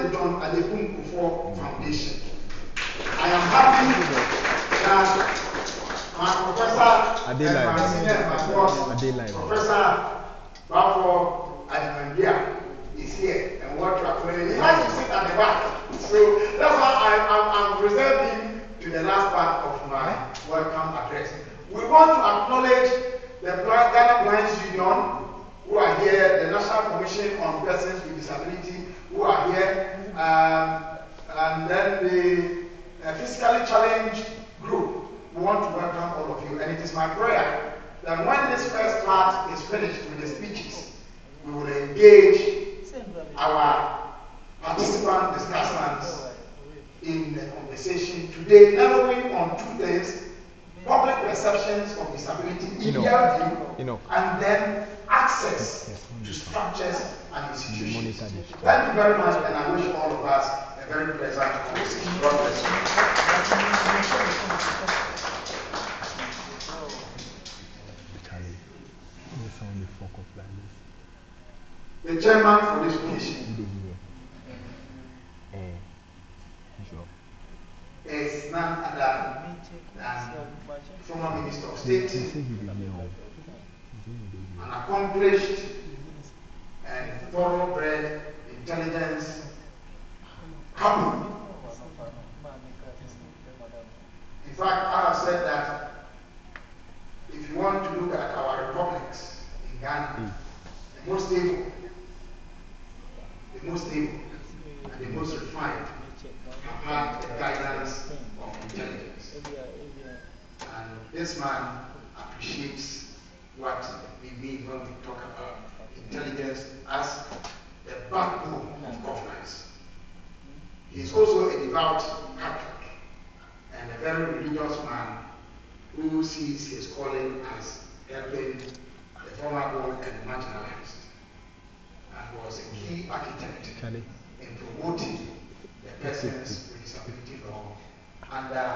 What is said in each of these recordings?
the John Agyekum Kufuor Foundation. I am happy that my professor and my senior and my boss, Professor Bafo Admandia, is here and what you are doing. He has to sit at the back. So that's why I'm reserving to the last part of my welcome address. We want to acknowledge the Ghana Blinds Union who are here, the National Commission on Persons with Disability who are here, and then the Physically Challenged Group. We want to welcome all of you, and it is my prayer that when this first part is finished with the speeches, we will engage our participant discussants in the conversation today, narrowing on two things: public perceptions of disability in their view, and then access to structures and institutions. Thank you very much, and I wish all of us a very pleasant conversation. God bless you. The chairman for this occasion is none other than former Minister of State, an accomplished and thoroughbred intelligence couple. In fact, I have said that if you want to look at our republics in Ghana, the most stable, and the most refined have had the guidance of intelligence. And this man appreciates what we mean when we talk about intelligence as the backbone of governance. He is also a devout Catholic and a very religious man who sees his calling as helping the vulnerable and marginalized, and was a key architect in promoting the persons with disability law under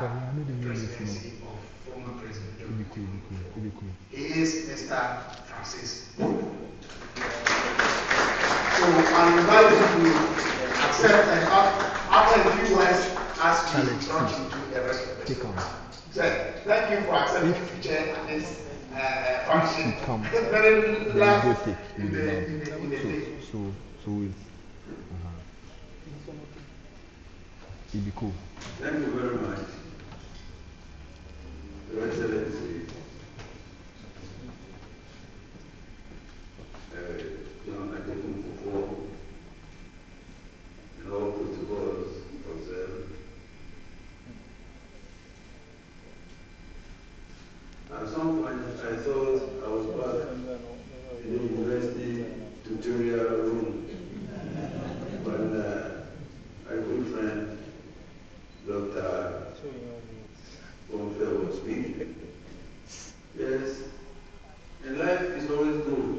the presidency of former President John Agyekum Kufuor. He is Mr. Francis. So I invite you to accept and after a few words ask you to launch into the rest of the program. So thank you for accepting to chair this function. Very last in the day. It'd be cool. Thank you very much, Your Excellency, John Agyekum Kufuor, and all protocols observed. At some point, I thought I was back in the university tutorial room when my good friend Dr. Kufuor was speaking. Yes, in life it's always good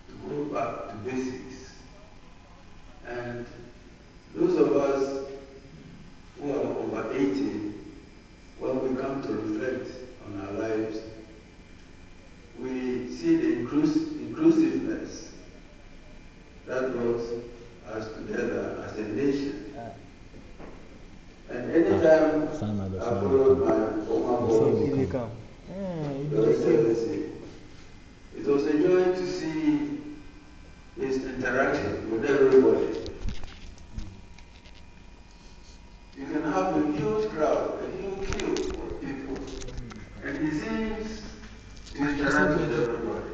to go back to basics. And those of us who are over 80, when we come to reflect on our lives, we see the inclusiveness that brought us together as a nation. And anytime I followed my former boss, Your Excellency, it was a joy to see his interaction with everybody. You can have a huge crowd, a huge queue of people, and he seems to interact with everybody.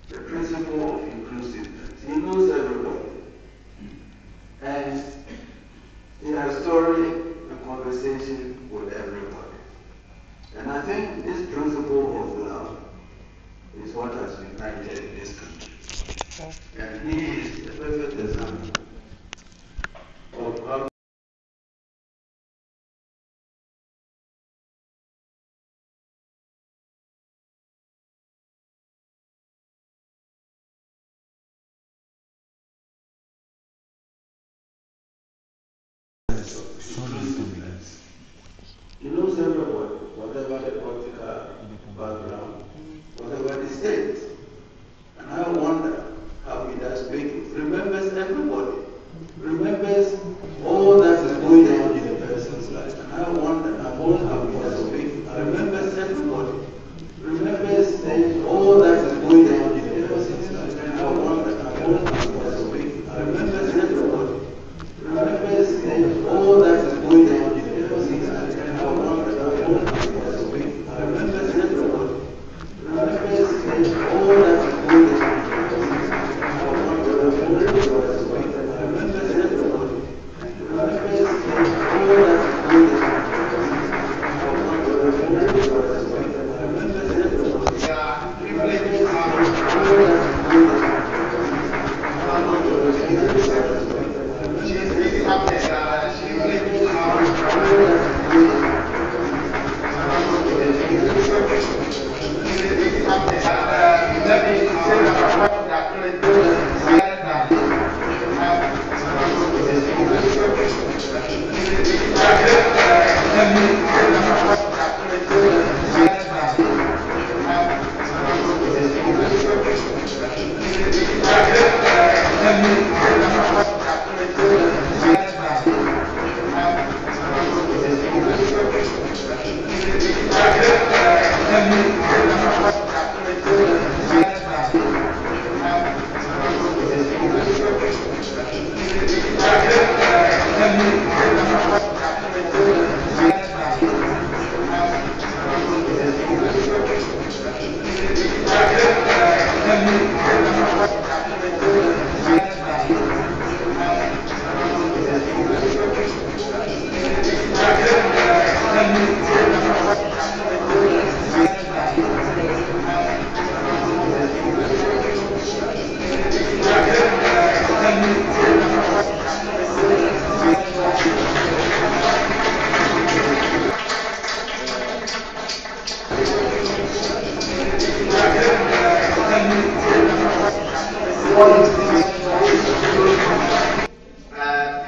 The principle of inclusiveness. He knows everybody. And he has story and conversation with everybody. And I think this principle of love is what has united this country. And he is the perfect example of how he knows everybody, whatever the political background, whatever the state. And I wonder how he does speak. Remembers everybody. She's really up there. She's really let me say that what that really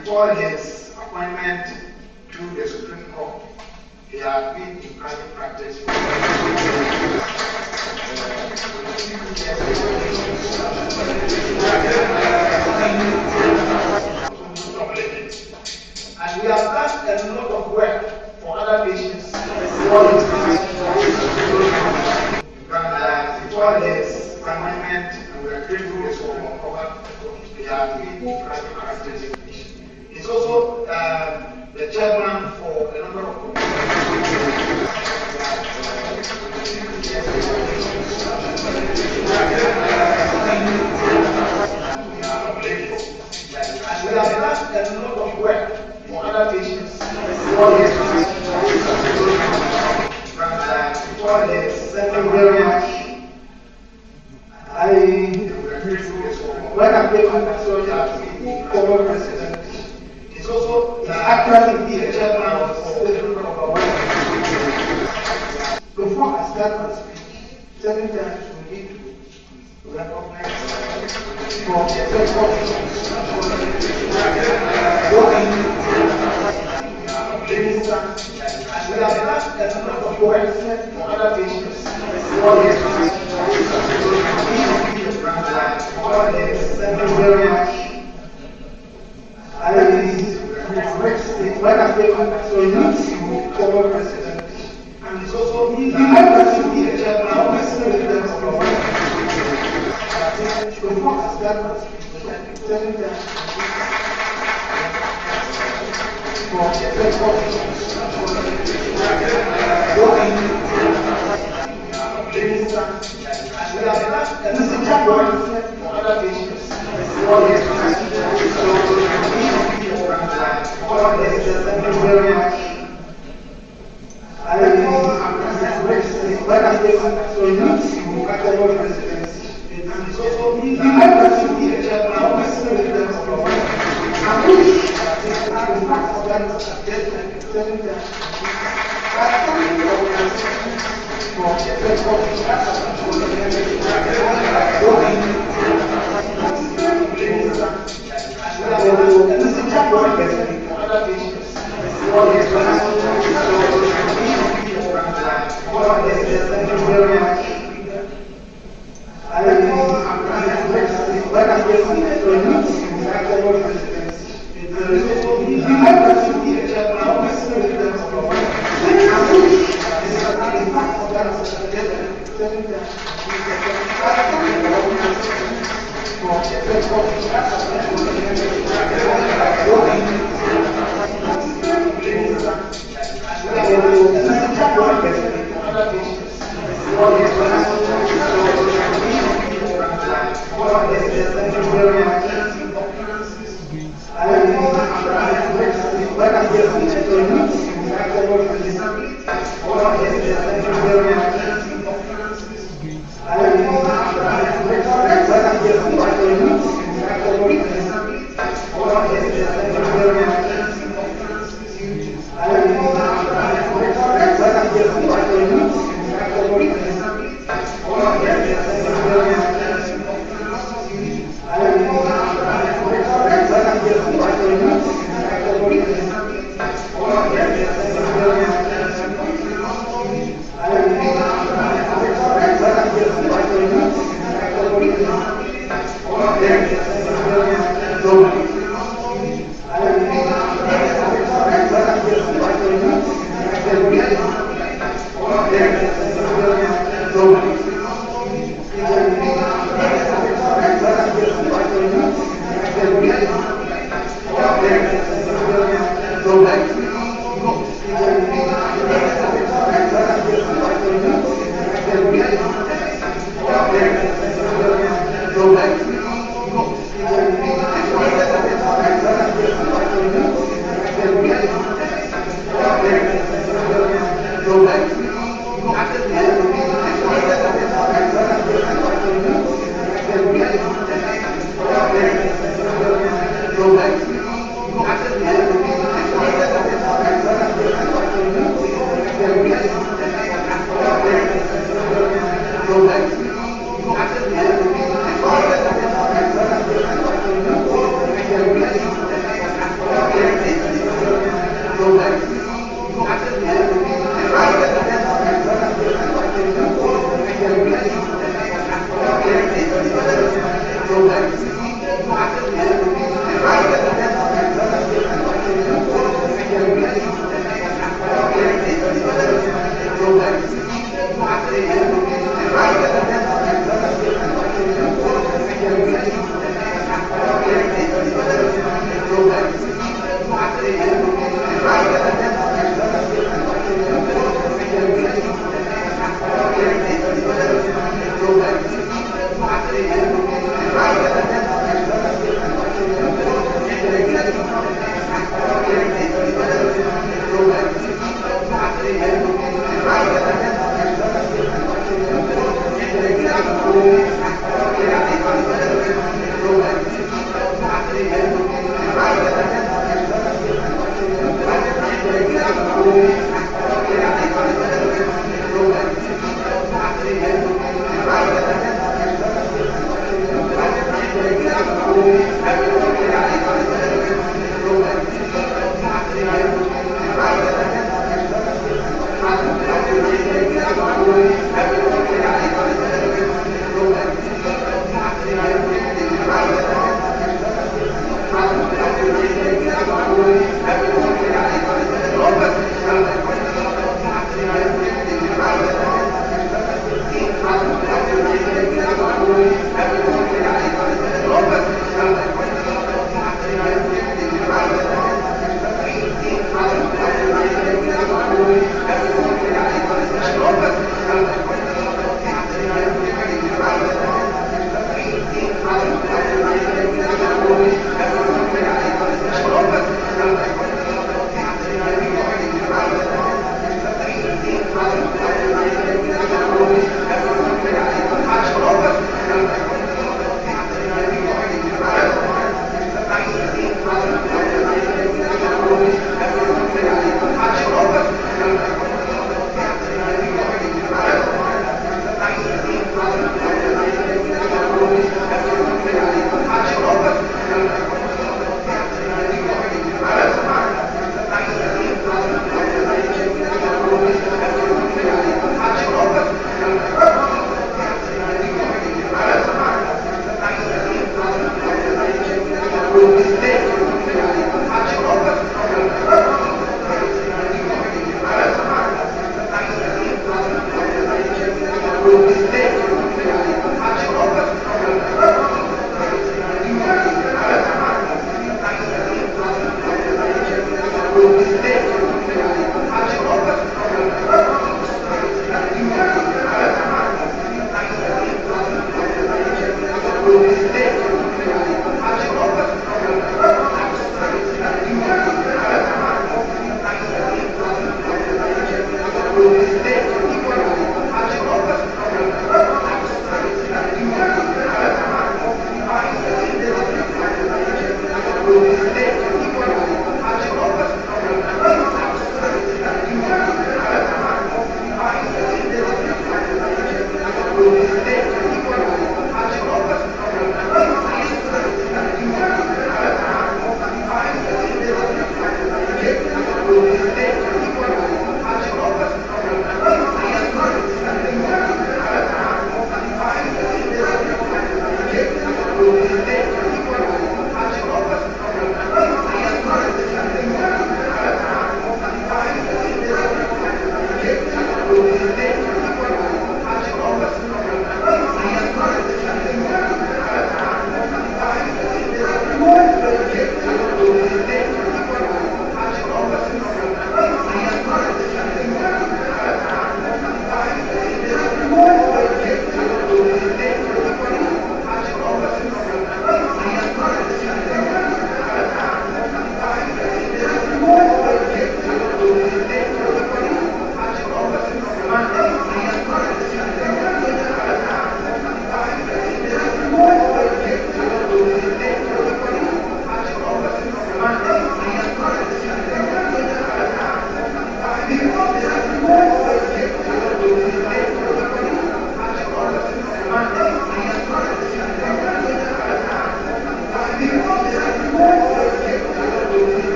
before his appointment to the Supreme Court, he had been in private practice for and we have done a lot of work for other patients before his appointment, and we are grateful his cover. He has been in private practice. He's also the chairman for a number of and we have done a lot of work for other patients before his very much. When I came as a former president, he's also actually the chairman of the Before I start my speech, 7 times we need to recognize for the and we have done a number of work for other patients. Very much. When I came so you former president, and it's also the chairman of before I start my speech, 7 times Yes,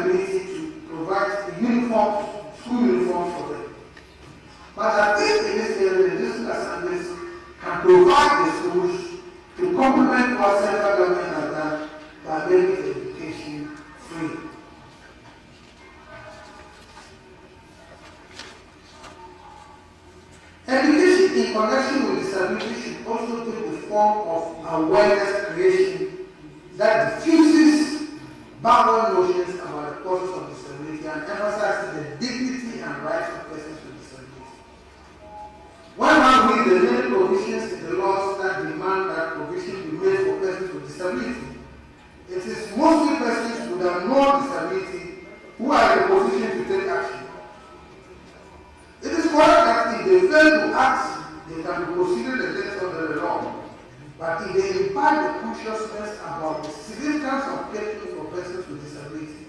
ability to provide uniform, school uniforms for them. But at least in this area, the district assemblies can provide the schools to complement what central government has done by making education free. Education in connection with disability should also take the form of awareness creation that diffuses backward notions about the causes of disability and emphasizes the dignity and rights of persons with disability. When one reads the many provisions in the laws that demand that provision be made for persons with disability, it is mostly persons with no disability who are in a position to take action. It is correct that if they fail to act, they can be considered against under the law. But if they impart the consciousness about the significance of caring for persons with disability,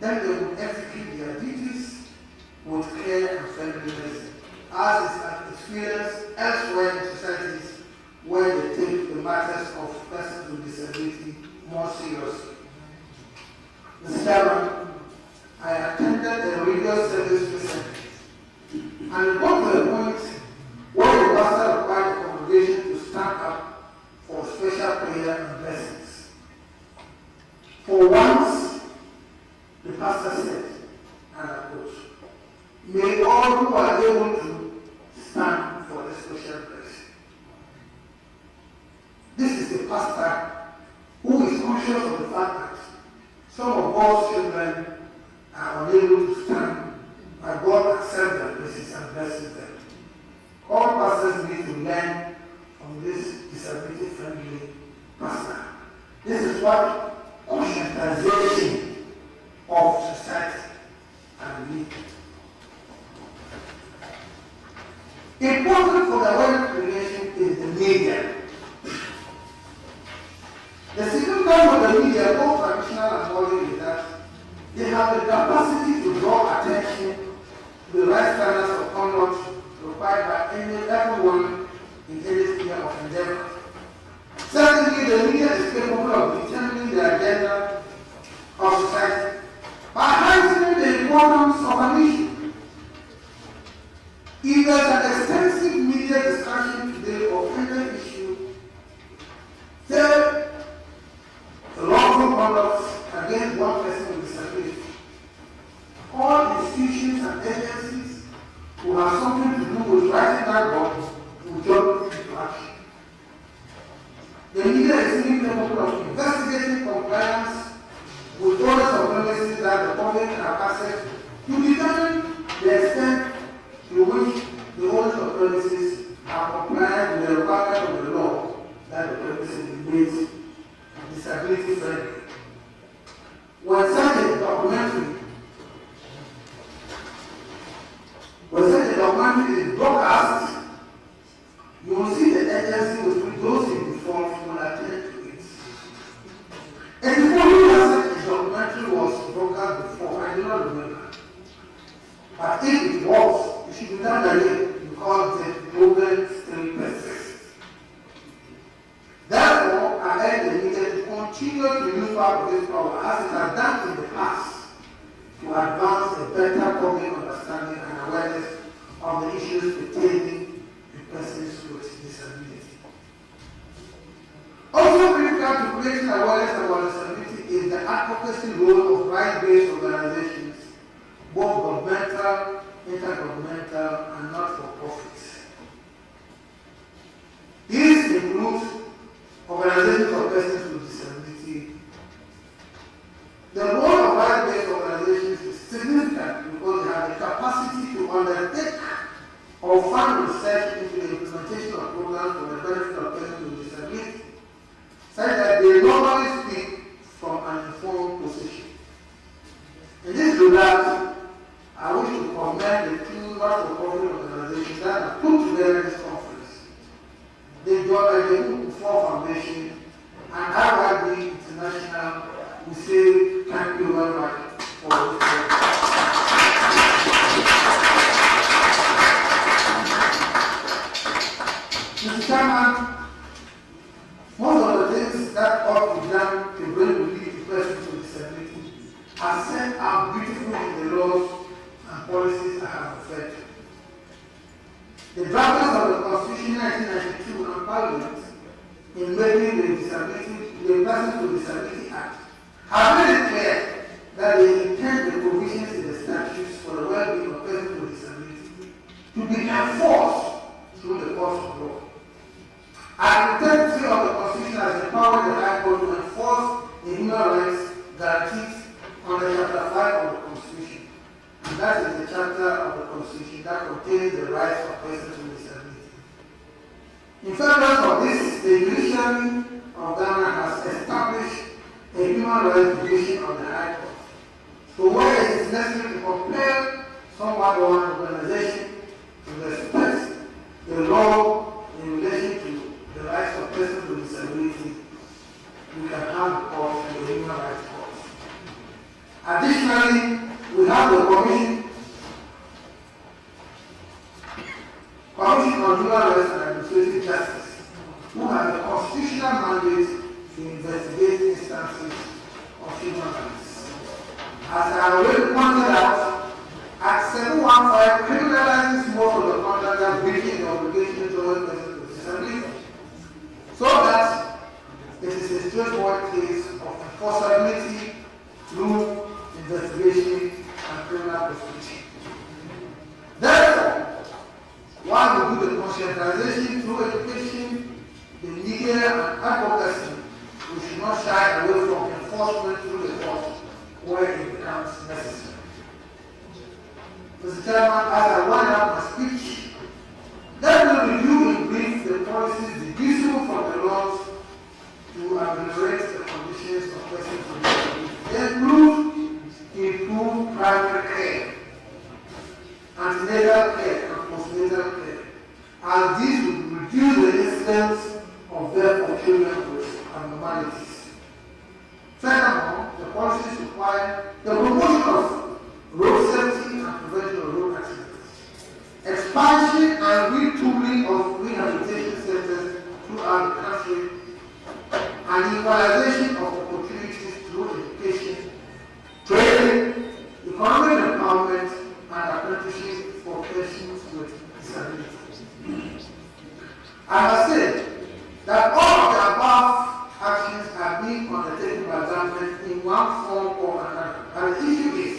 then they will execute their duties with care and friendliness, as is experienced elsewhere in societies where they take the matters of persons with disability more seriously. Mr. Chairman, I attended a radio service recently, and it got to a point where the pastor required the congregation to stand up for special prayer and blessings. For once, the pastor said, and I quote, "May all who are able to stand for the special blessing." This is the pastor who is conscious of the fact that some of God's children are unable to stand, but God accepts their blessings and blesses them. All pastors need to learn from this disability-friendly pastor. This is what conscientization of society can lead to. Important for the awareness creation is the media. The significance of the media, both traditional and modern, is that they have the capacity to draw attention to the right standards of conduct required by everyone in any sphere of endeavor. Secondly, the media is capable of determining the agenda of society by heightening the importance of an issue. If there's an extensive media discussion today of any issue, say the lawful conduct against one person with disability, all institutions and agencies who have something to do with writing that law will jump into action. The media is even capable of investigating compliance with orders of premises that the public can have access to determine the extent to which the orders of premises are compliant with the requirement of the law that the premises is made disability friendly. When such a documentary is broadcast, you will see the agency with which those in default will attend to it. And the following that such a documentary was broadcast before, I do not remember. But if it was, it should be done again because the problem still persists. Therefore, I urge the media to continue to use part of this power as it has done in the past to advance a better public understanding and awareness of the issues pertaining to persons with disability. Also critical to creating awareness about disability is the advocacy role of right-based organizations, both governmental, intergovernmental, and not-for-profit. These include organizations of persons with disability. The role of right-based organizations is significant because they have the capacity to undertake or fund research into the implementation of programs for the benefit of persons with disability, such that they normally speak from an informed position. In this regard, I wish to commend the two not-for-profit organizations that have put together this conference: the John Agyekum Kufuor Foundation and RYD International. We say thank you very much for this work. Mr. Chairman, most of the things that ought to be done to bring relief to persons with disability are set out beautifully in the laws and policies I have referred to. The drafters of the Constitution 1992 and Parliament, in making the Persons with Disability Act, have made it clear that they intend the provisions in the statutes for the well-being of persons with disability to be enforced through the courts of law. Article 33 of the Constitution has empowered the High Court to enforce the human rights guaranteed under Chapter 5 of the Constitution. And that is the chapter of the Constitution that contains the rights of persons with disability. In furtherance of this, the judiciary of Ghana has established a human rights division of the High Court. So where it is necessary to compel someone or an organization to respect the law in relation to the rights of persons with disability, we can have the court and the human rights court. Additionally, we have the Commission on Human Rights and Administrative Justice, who have a constitutional mandate to investigate instances of human rights. As I already pointed out, Act 715 criminalizes most of the conduct that breaches the obligation towards persons with disability, so that it is a straightforward case of enforceability through investigation and criminal prosecution. Therefore, while we do the conscientization through education, the media and advocacy, we should not shy away from enforcement through the court where it becomes necessary. Mr. Chairman, as I wind up my speech, let me review in brief the policies deducible from the laws to ameliorate the conditions of persons with disabilities. They improve primary care, antenatal care, and postnatal care, as these will reduce the incidence of death of children with abnormalities. Furthermore, the policies require the promotion of road safety and prevention of road accidents, expansion and retooling of rehabilitation centers throughout the country, and equalization of opportunities through education, training, economic empowerment, and apprenticeship for persons with disabilities. I have said that all of the above actions are being undertaken by government in one form or another. And the issue is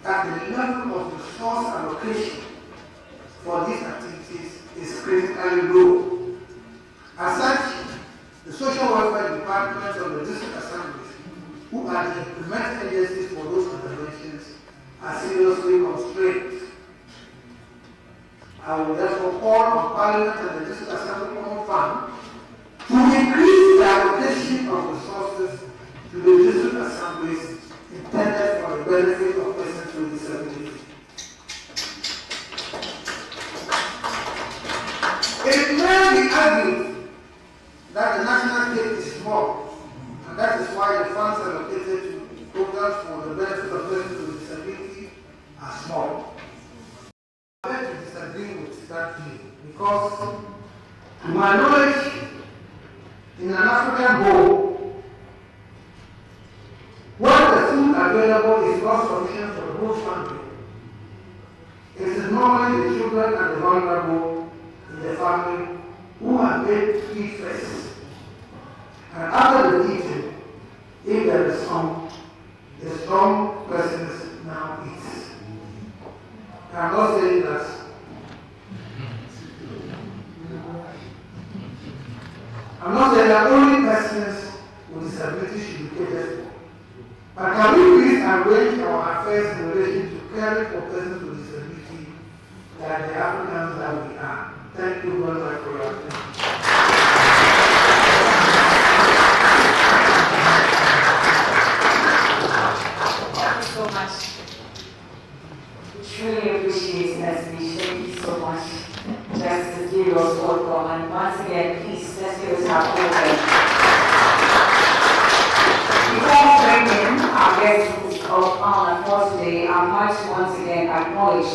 that the level of resource allocation for these activities is critically low. As such, the social welfare departments of the district assemblies, who are the implementing agencies for those interventions, are seriously constrained. I will therefore call on Parliament and the District Assembly Common Fund to increase the allocation of resources to the district assemblies intended for the benefit of persons with disabilities. It may be argued that the national cake is small, and that is why the funds allocated to programs for the benefit of persons with disability are small. I beg to disagree with that view because, to my knowledge, in an African bowl, when the food available is not sufficient for the whole family, it is normally the children and the vulnerable in the family who have made eat first. And after the eating, if there is some, the strong persons now eat. I'm not saying that only persons with disabilities should be catered for. But can we please arrange our affairs in relation to caring for persons with disability like the Africans that we are? Thank you very much for your attention. Thank you so much. Truly appreciate that speech. Thank you so much. Just to give us welcome, and once again, please let's give us our welcome. Before bringing our guests of honor for today, I'd like to once again acknowledge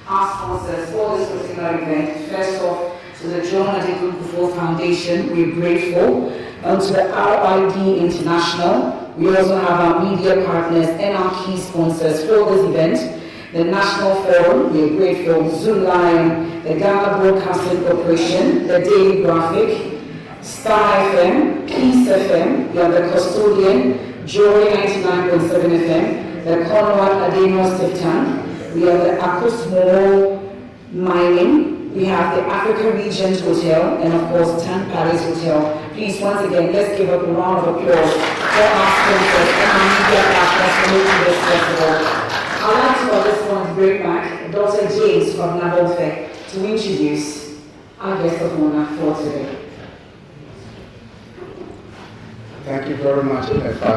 our sponsors for this particular event. First off, to the John Agyekum Kufuor Foundation, we're grateful. And to the RYD International, We also have our media partners and our key sponsors for this event. The National Forum, we are grateful, Zoo Lion, the Ghana Broadcasting Corporation, the Daily Graphic, Star FM, Peace FM, we have the Custodian, Joy 99.7 FM, the Conrad Ademo Stiftan, we have the Akusmo Mining, we have the Africa Regions Hotel, and of course, Tan Paris Hotel. Please, once again, let's give a round of applause for our sponsors and our media partners for making this possible. I'd like to, at this point, bring back Dr. James from Nabofe to introduce our guest of honor for today. Thank you very much, Efa.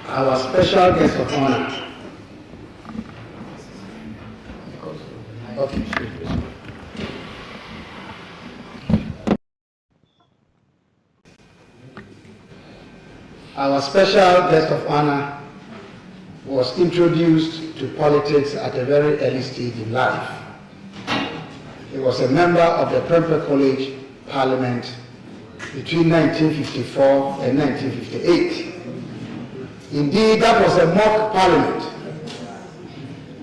Our special guest of honor. Okay. Our special guest of honor was introduced to politics at a very early stage in life. He was a member of the Prempeh College Parliament between 1954 and 1958. Indeed, that was a mock parliament.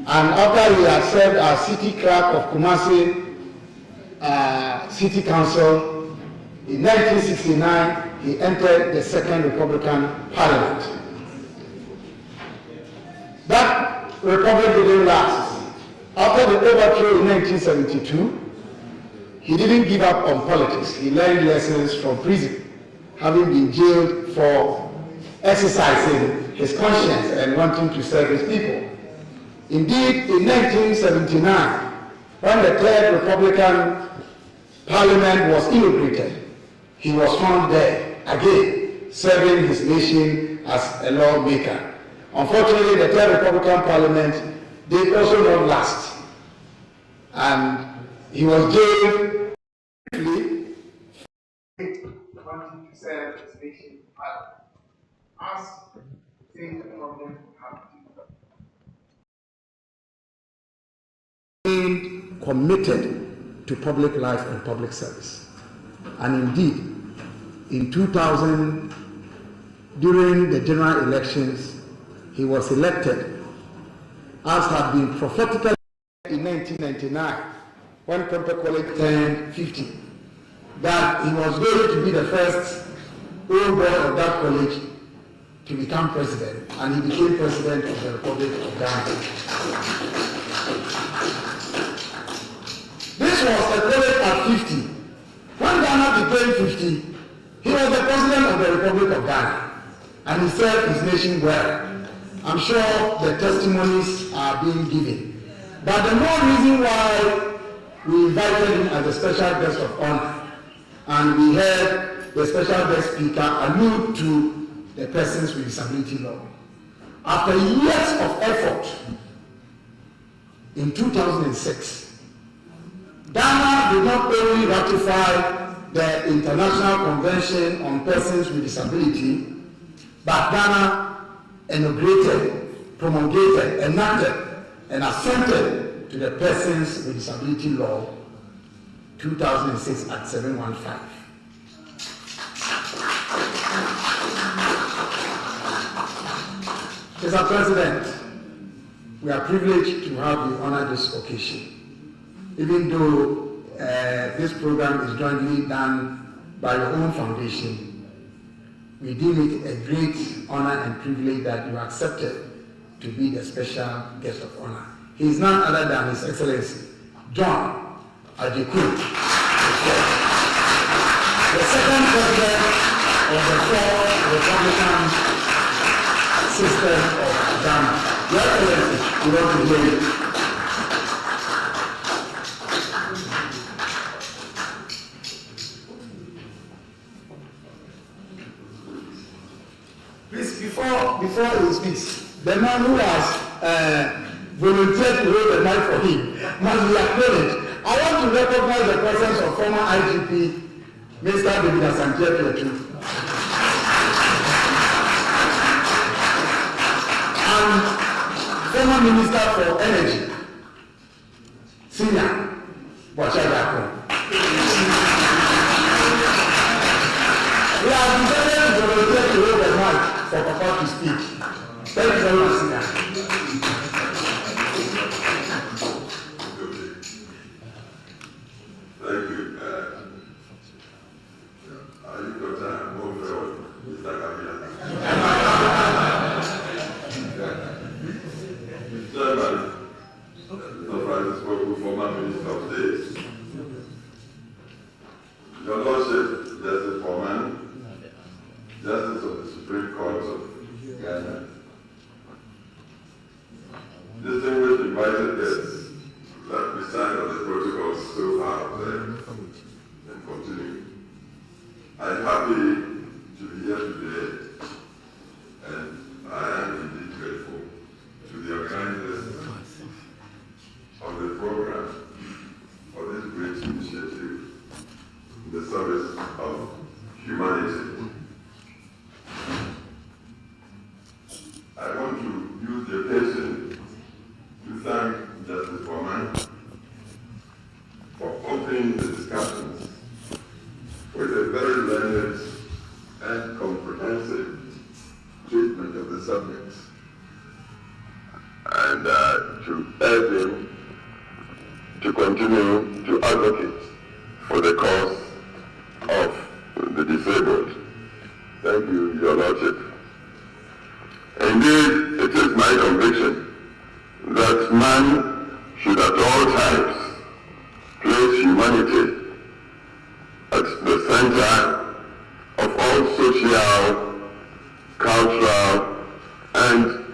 And after he had served as city clerk of Kumasi City Council, in 1969, he entered the Second Republican Parliament. That republic didn't last. After the overthrow in 1972, he didn't give up on politics. He learned lessons from prison, having been jailed for exercising his conscience and wanting to serve his people. Indeed, in 1979, when the Third Republican Parliament was inaugurated, he was found there again, serving his nation as a lawmaker. Unfortunately, the Third Republican Parliament did also not last, and he was jailed briefly, wanting to serve his nation as things problem happened. Remained committed to public life and public service. And indeed, in 2000, during the general elections, he was elected, as had been prophetically in 1999, when Prempeh College turned 50, that he was going to be the first old boy of that college to become president, and he became president of the Republic of Ghana. This was the college at 50. When Ghana became 50, he was the president of the Republic of Ghana, and he served his nation well. I'm sure the testimonies are being given. But the more reason why we invited him as a special guest of honor, and we heard the special guest speaker allude to the persons with disability law. After years of effort, in 2006, Ghana did not only ratify the International Convention on Persons with Disability, but Ghana inaugurated, promulgated, enacted, and assented to the Persons with Disability Law 2006 at 715. Mr. President, we are privileged to have you honor this occasion. Even though this program is jointly done by your own foundation, we deem it a great honor and privilege that you accepted to be the special guest of honor. He is none other than His Excellency John Agyekum Kufuor, the second president of the fourth Republican system of Ghana. Your Excellency, we want to hear you. Please, before he speaks, the man who has volunteered to hold the mic for him must be acknowledged. I want to recognize the presence of former IGP, Mr. David Asante-Pietro, and former Minister for Energy, Senior John Agyekum. We have decided to volunteer to hold and continue. I'm happy to be here today, and I am indeed grateful to the organizers of the program for this great initiative in the service of humanity. I want to use the occasion to thank Justice Foreman for opening the discussions with a very learned and comprehensive treatment of the subject, and to urge him to continue to advocate for the cause of the disabled. Thank you, Your Lordship. Indeed, it is my conviction that man should at all times place humanity at the center of all social, cultural, and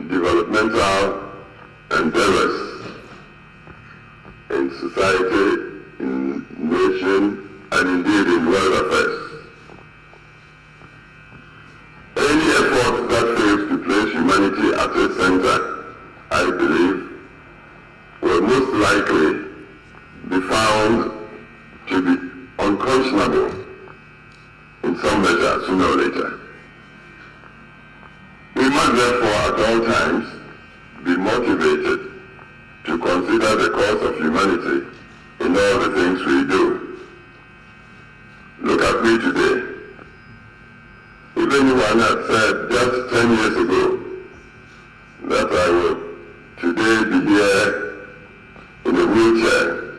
developmental endeavors in society, in nation, and indeed in world affairs. Any effort that fails to place humanity at its center, I believe, will most likely be found to be unconscionable in some measure sooner or later. We must therefore at all times be motivated to consider the cause of humanity in all the things we do. Look at me today. If anyone had said just 10 years ago that I would today be here in a wheelchair,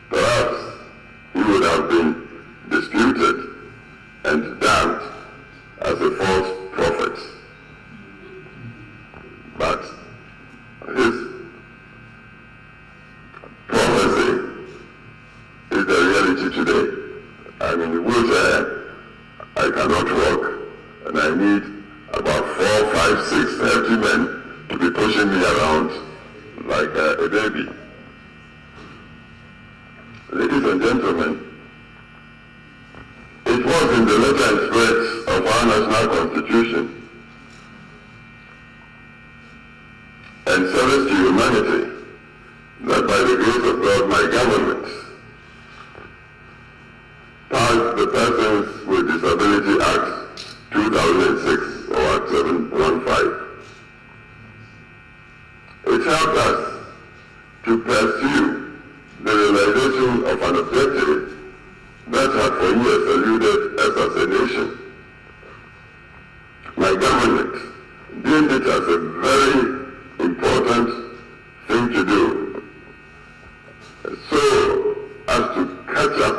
perhaps he would have been disputed and damned as a false prophet. But his prophecy is the reality today. I'm in a wheelchair, I cannot walk, and I need about 4, 5, 6 healthy men to be pushing me around like a baby. Ladies and gentlemen, it was in the letter and spirit of our national constitution and service to humanity that by the grace of God my government passed the Persons with Disability Act 2006 or Act 715. It helped us to pursue the realization of an objective that had for years eluded us as a nation. My government deemed it as a very important thing to do, so as to catch up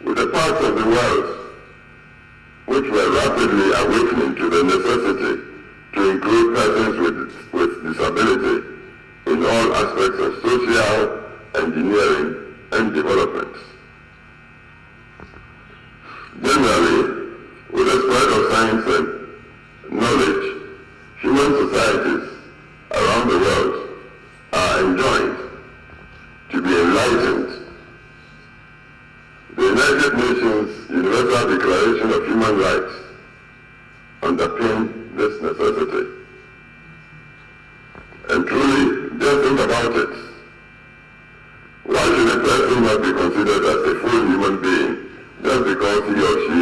with the parts of the world which were rapidly awakening to the necessity to include persons with disability in all aspects of social, engineering, and development. Generally, with the spread of science and knowledge, human societies around the world are enjoined to be enlightened. The United Nations Universal Declaration of Human Rights underpin this necessity. And truly, just think about it. Why should a person not be considered as a full human being just because he or she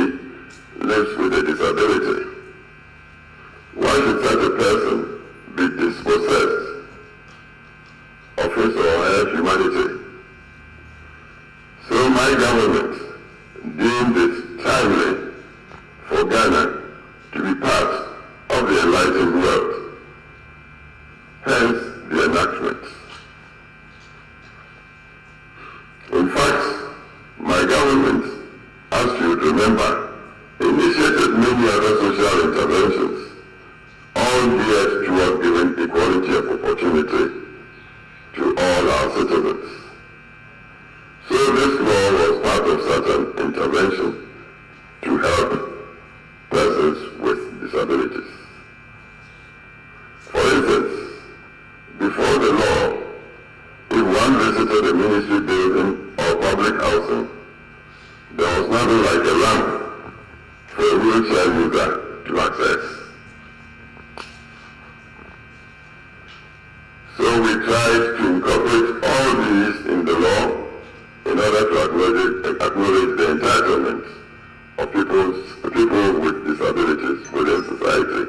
lives with a disability? Why should such a person be dispossessed of his or her humanity? So my government deemed it timely for Ghana to be part of the enlightened world. Hence the enactment. In fact, my government, as you would remember, initiated many other social interventions, all geared toward giving equality of opportunity to all our citizens. So this law was part of such an intervention to help persons with disabilities. For instance, before the law, if one visited a ministry building or public housing, there was nothing like a ramp for a wheelchair user to access. So we tried to incorporate all these in the law in order to acknowledge the entitlement of people with disabilities within society.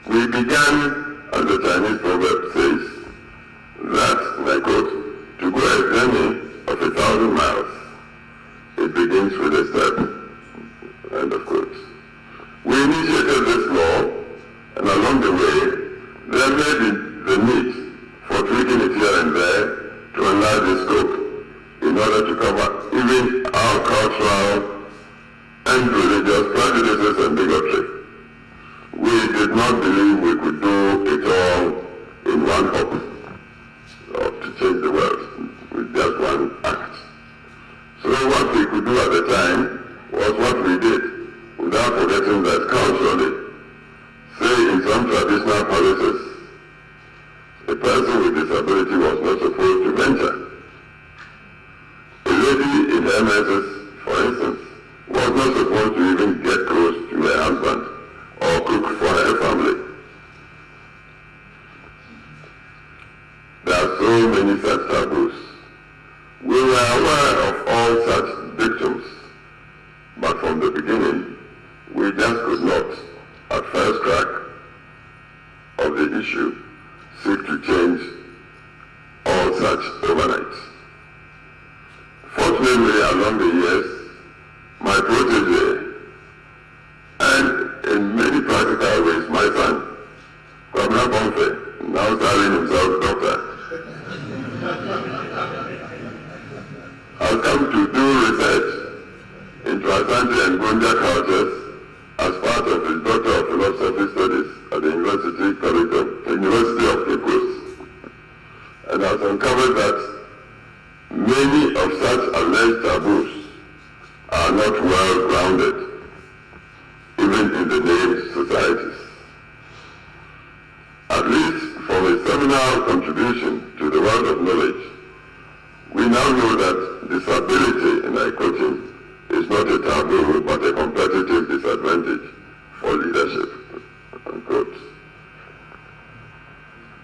We began, as the Chinese proverb says, that, and I quote, to go a journey of 1,000 miles, it begins with a step, end of quote. We initiated this law, and along the way, there may be the need for tweaking it here and there to enlarge the scope in order to cover even our cultural and religious prejudices and bigotry. We did not believe we could do it all in one hop, or to change the world with just one act. So what we could do at the time was what we did, without forgetting that culturally, say in some traditional parishes, a person with disability was not supposed to venture. A lady in her nurses, for instance, was not supposed to even get close to her husband or cook for her family. There are so many such taboos. We were aware of all such dictums, but from the beginning, we just could not, at first crack of the issue, seek to change all such overnight. Fortunately, along the years, my protege, and in many practical ways, my son, Governor Bonfe, now styling himself doctor, has come to do research in Transante and Gonja cultures as part of his Doctor of Philosophy Studies at the University of Cape Coast, and has uncovered that many of such alleged taboos are not well grounded, even in the named societies. At least from a seminal contribution to the world of knowledge, we now know that disability, and I quote him, is not a taboo but a competitive disadvantage for leadership, unquote.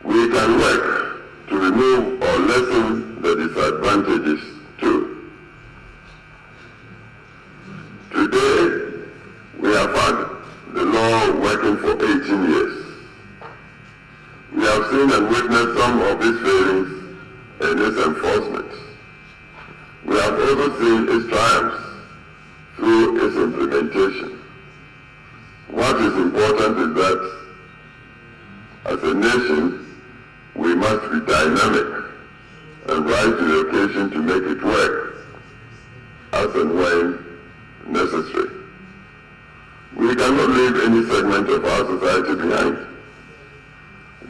We can work to remove or lessen the disadvantages too. Today, we have had the law working for 18 years. We have seen and witnessed some of its failings in its enforcement. We have also seen its triumphs through its implementation. What is important is that, as a nation, we must be dynamic and rise to the occasion to make it work, as and when necessary. We cannot leave any segment of our society behind.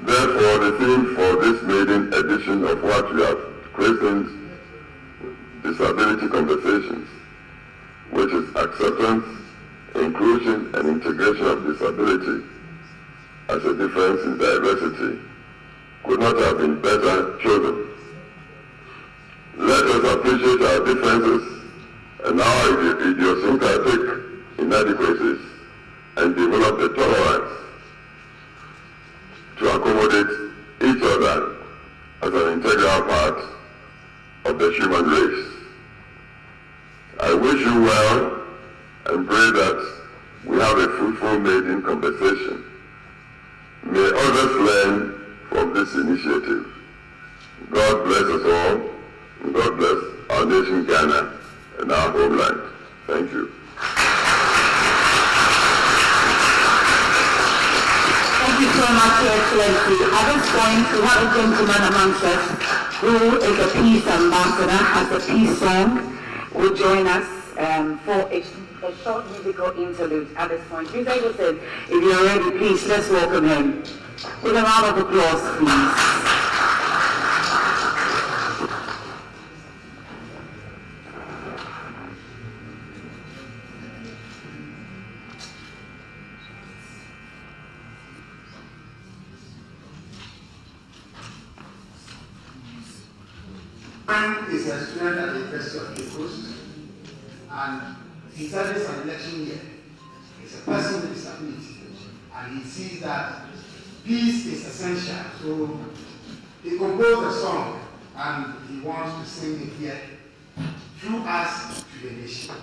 Therefore, the theme for this maiden edition of what we have christened Disability Conversations, which is acceptance, inclusion, and integration of disability as a difference in diversity, could not have been better chosen. Let us appreciate our differences and our idiosyncratic inadequacies and develop the tolerance to accommodate each other as an integral part of the human race. I wish you well and pray that we have a fruitful maiden conversation. May others learn from this initiative. God bless us all, and God bless our nation Ghana and our homeland. Thank you. Thank you so much, Your Excellency. At this point, we have a gentleman amongst us who is a peace ambassador, has a peace song, will join us for a short musical interlude at this point. Please, Davidson, if you're ready, please, let's welcome him. With a round of applause, please. friend is a student at the University of Cape Coast, and he studies an election year. He's a person with disability, and he sees that peace is essential. So he composed a song, and he wants to sing it here through us to the nation.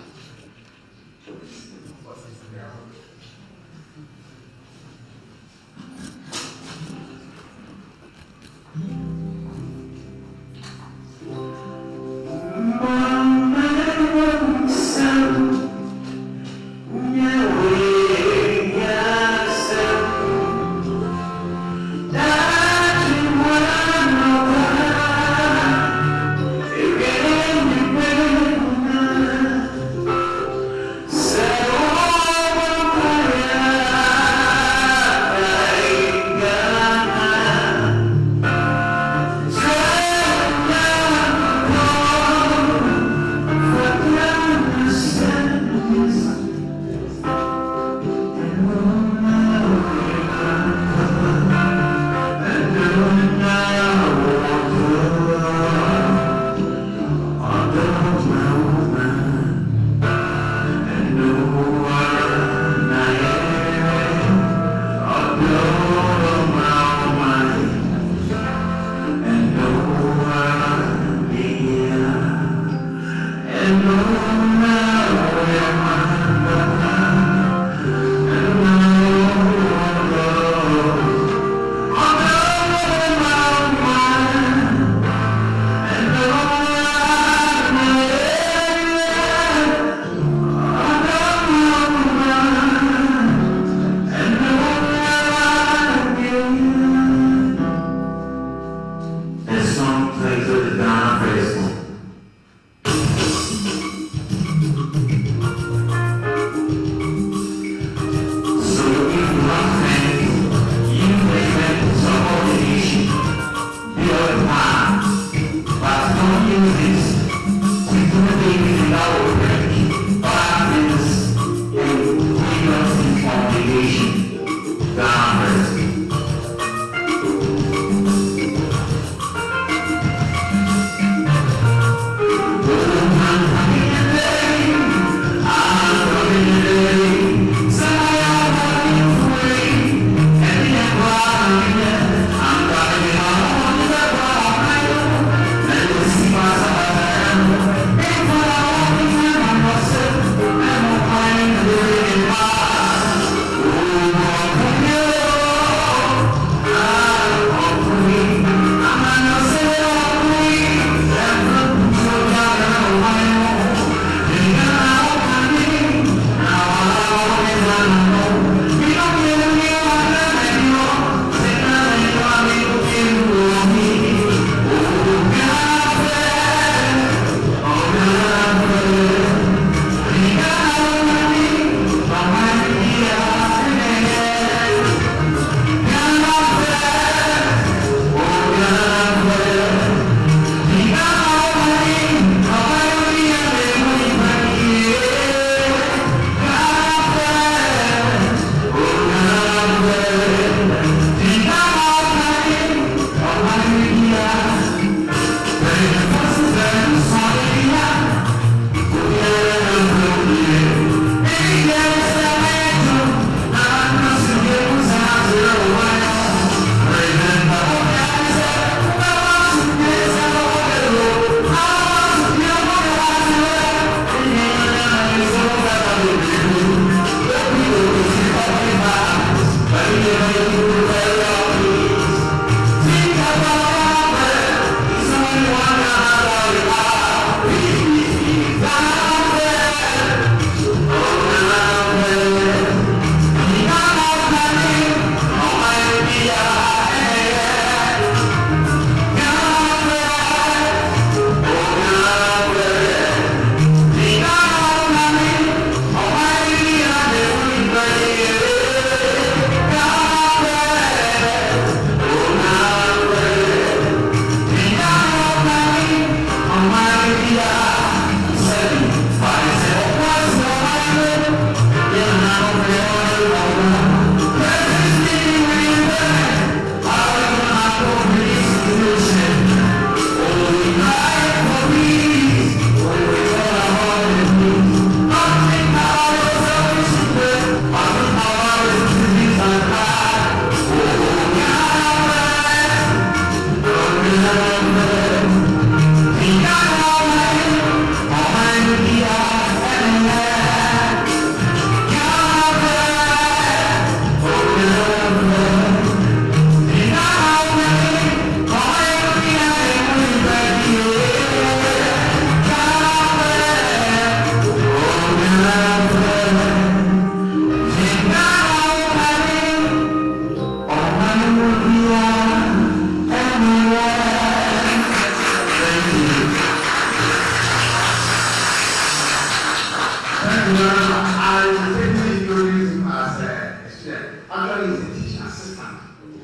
I mistakenly introduced him as a student. Actually, he's a teaching assistant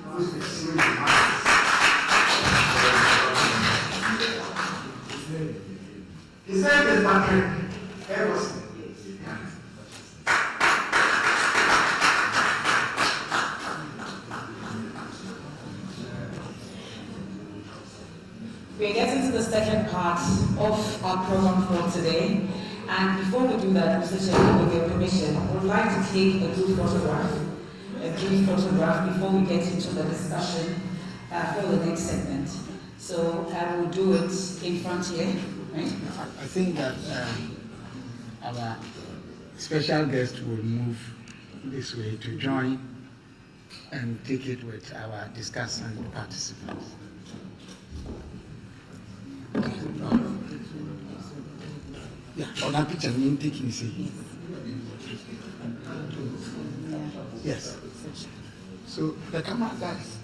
who's pursuing the masters. His name is Patrick Everson. We're getting to the second part of our program for today. And before we do that, Mr. Chairman, with your permission, I would like to take a brief photograph before we get into the discussion for the next segment. So I will do it in front here, right? I think that our special guest will move this way to join and take it with our discussant participants. Yeah, on that picture, you taking see. Yes. So the camera guys.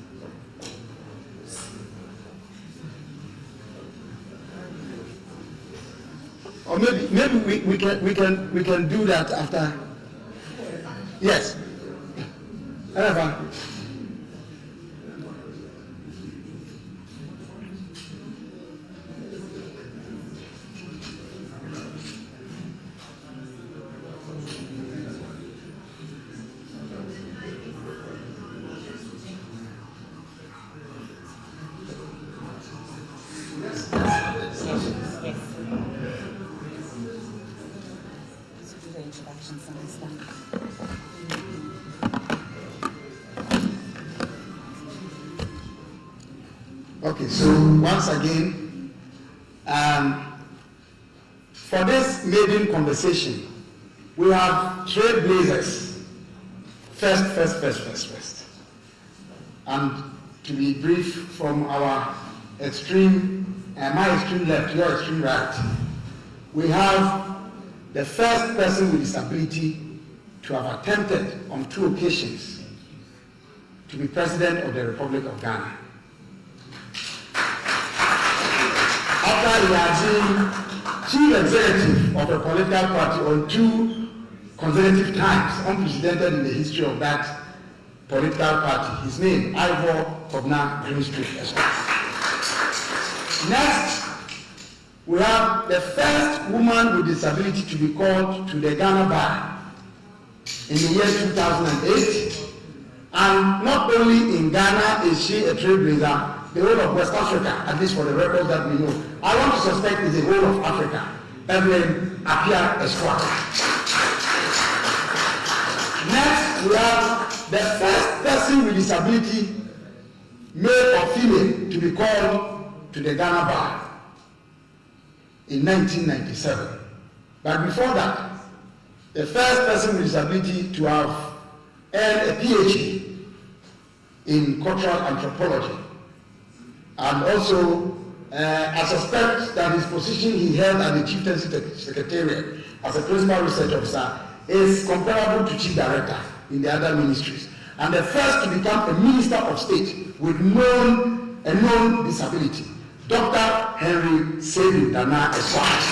Or maybe we can do that after. Yes. However. Okay, so once again, for this maiden conversation, we have trailblazers. First. And to be brief, from our extreme, my extreme left, your extreme right, we have the first person with disability to have attempted on 2 occasions to be President of the Republic of Ghana. After he had been chief executive of a political party on 2 consecutive times, unprecedented in the history of that political party. His name, Ivor Kobna Greenstreet Esquire. Next, we have the first woman with disability to be called to the Ghana Bar in the year 2008. And not only in Ghana is she a trailblazer, the whole of West Africa, at least for the records that we know. I want to suspect it's the whole of Africa. Evelyn Apia Esquire. Next, we have the first person with disability, male or female, to be called to the Ghana Bar in 1997. But before that, the first person with disability to have earned a PhD in cultural anthropology. And also, I suspect that his position he held at the Chieftaincy Secretariat as a principal research officer is comparable to chief director in the other ministries. And the first to become a minister of state with a known disability, Dr. Henry Seydou Dana Esquire.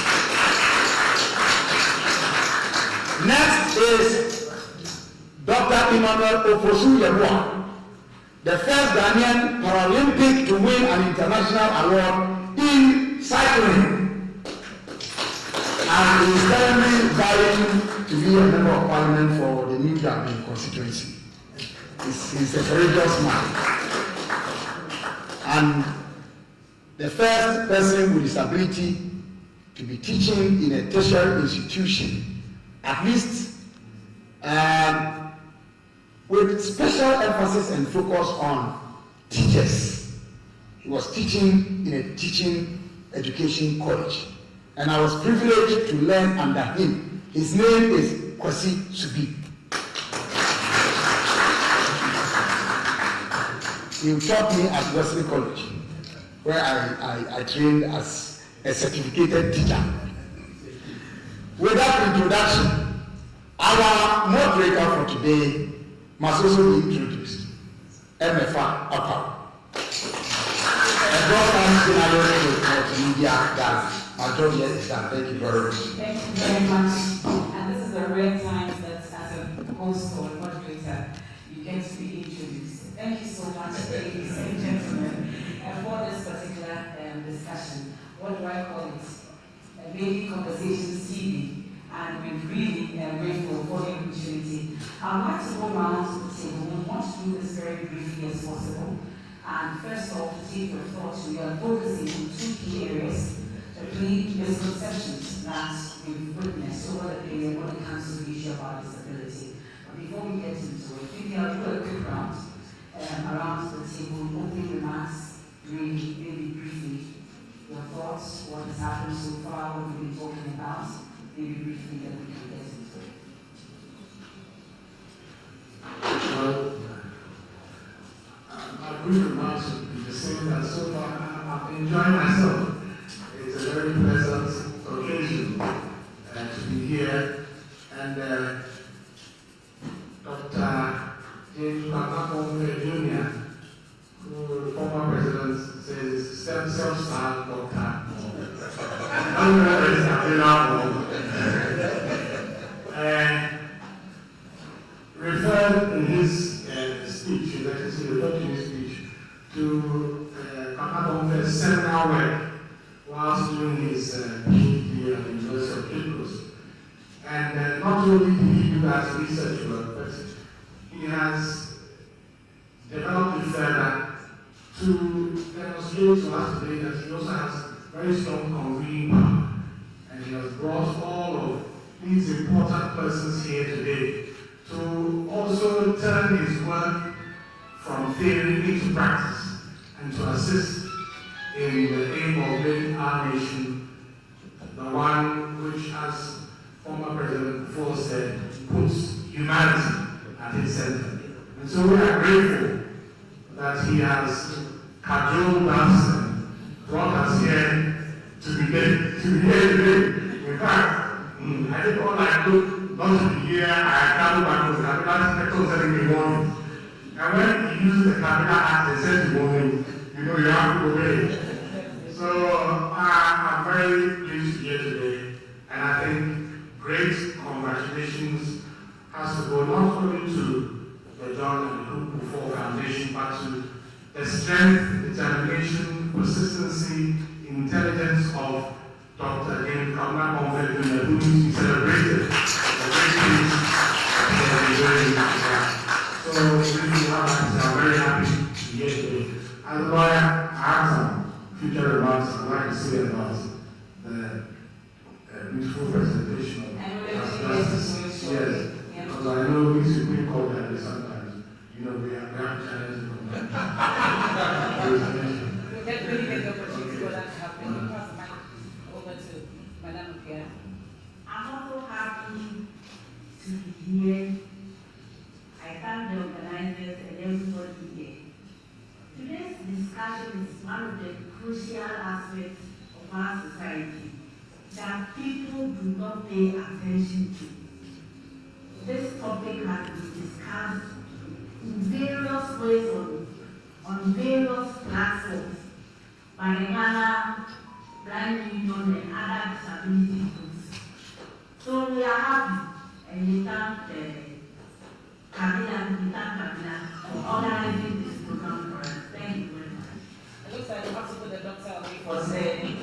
Next is Dr. Emmanuel Ofosu Yeboah, the first Ghanaian Paralympic to win an international award in cycling. And he is currently vying to be a member of parliament for the New Gambia constituency. He's a courageous man. And the first person with disability to be teaching in a tertiary institution, at least with special emphasis and focus on teachers. He was teaching in a teaching education college. And I was privileged to learn under him. His name is Kwasi Subi. He taught me at Wesley College, where I trained as a certificated teacher. With that introduction, our moderator for today must also be introduced. MFA Upper, a broadcast scenario for media Ghana. Our job here is done. Thank you very much. Thank you very much. And this is the rare time that as a host or moderator, you get to be introduced. Thank you so much, ladies and gentlemen, for this particular discussion. What do I call it? A Maiden Conversations TV. And we're really grateful for the opportunity. I'd like to go around the table. We want to do this very briefly as possible. And first off, to take your thoughts, we are focusing on two key areas, the three misconceptions that we've witnessed over the period when it comes to the issue of our disability. But before we get into it, maybe I'll do a quick round around the table, opening remarks, really briefly. Your thoughts, what has happened so far, what we've been talking about, maybe briefly, then we can get into it. Well, my brief remarks would be the same as so far. I'm enjoying myself. It's a very pleasant occasion to be here. And Dr. James Agyekum Jr., who former president says is stem cell star doctor. Referred in his speech, to Agyekum's seminal work whilst doing his PhD at the University of Cape. And not only did he do that research work, but he has developed it further to demonstrate to us today that he also has very strong convening power. And he has brought all of these important persons here today to also turn his work from theory into practice and to assist in the aim of making our nation the one which, as former President Kufuor said, puts humanity at its center. And so we are grateful that he has cajoled us and brought us here to be here today. In fact, I did all I could not to be here. I traveled back to the capital inspector in the morning. And when he used the capital act, they said to morning, you have to obey. So I'm very pleased to be here today. And I think great congratulations has to go not only to the John Agyekum Kufuor Foundation, but to the strength, determination, persistency, intelligence of Dr. Agyekum Kufuor Foundation, who needs to be celebrated. So I'm very happy to be here today. As a lawyer, I have some future remarks I'd like to say about the beautiful presentation of justice. Yes, because I know we Supreme Court that sometimes, we have challenges from that. That really make the opportunity for that to happen. You pass the mic over to Madam Pierre. I'm also happy to be here. I thank the organizers and everybody here. Today's discussion is one of the crucial aspects of our society that people do not pay attention to. This topic has been discussed in various ways on various platforms by the Ghana Blind Union and other disability groups. So we are happy and we thank Kabila for organizing this program for us. Thank you very much. It looks like you have to put the doctor away for saying.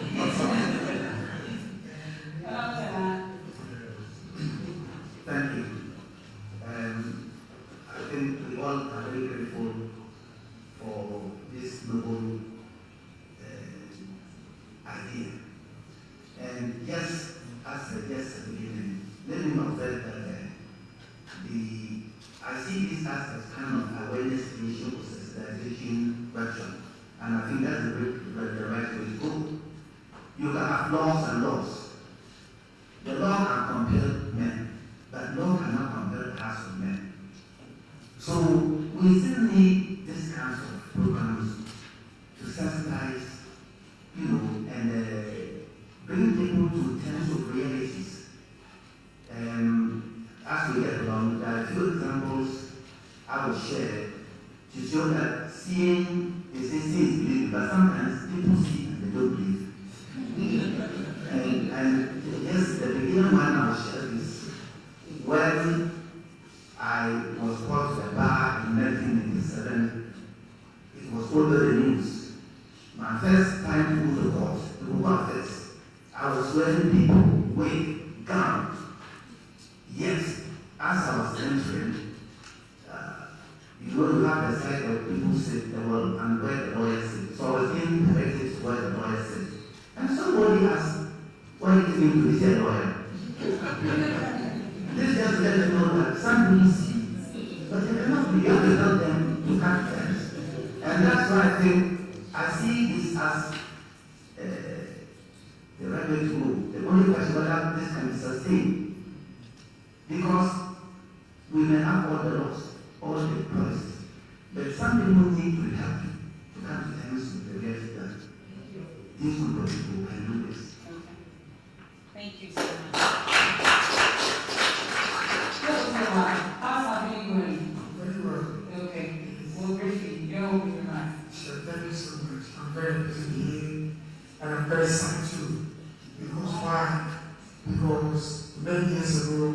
Thank you. I think we all are very grateful for this noble idea. And yes, as I just at the beginning, let me not forget that I see this as kind of awareness issue, sensitization workshop. And I think that's the right way to go. You can have laws and laws. The law can compel men, but law cannot compel hearts of men. So we still need this kind of programs to sensitize, and bring people to terms of realities. As we get along, there are a few examples I will share to show that seeing is believing, but sometimes people see and they don't believe. And yes, the beginning one I'll share is when I was called to the bar in 1987, it was over the news. My first time to go to court, to go office, I was wearing people with gun. Yes, as I was entering, you have the side of people sit and where the lawyer sit. So I was being directed to where the lawyer sit. And somebody asked, why did you need to see a lawyer? This just let them know that some people see, but they cannot be able to help them to catch them. And that's why I think I see this as the right way to go. The only question whether this can be sustained. Because we may have all the laws, all the policies, but some people need to help to come to terms with the reality that these group of people can do this. Okay. Thank you so much. How's that been going? Very well. Okay. Well, briefly, you're open your mind. Sure, thank you so much. I'm very busy here, and I'm very sad too. Because why? Because many years ago,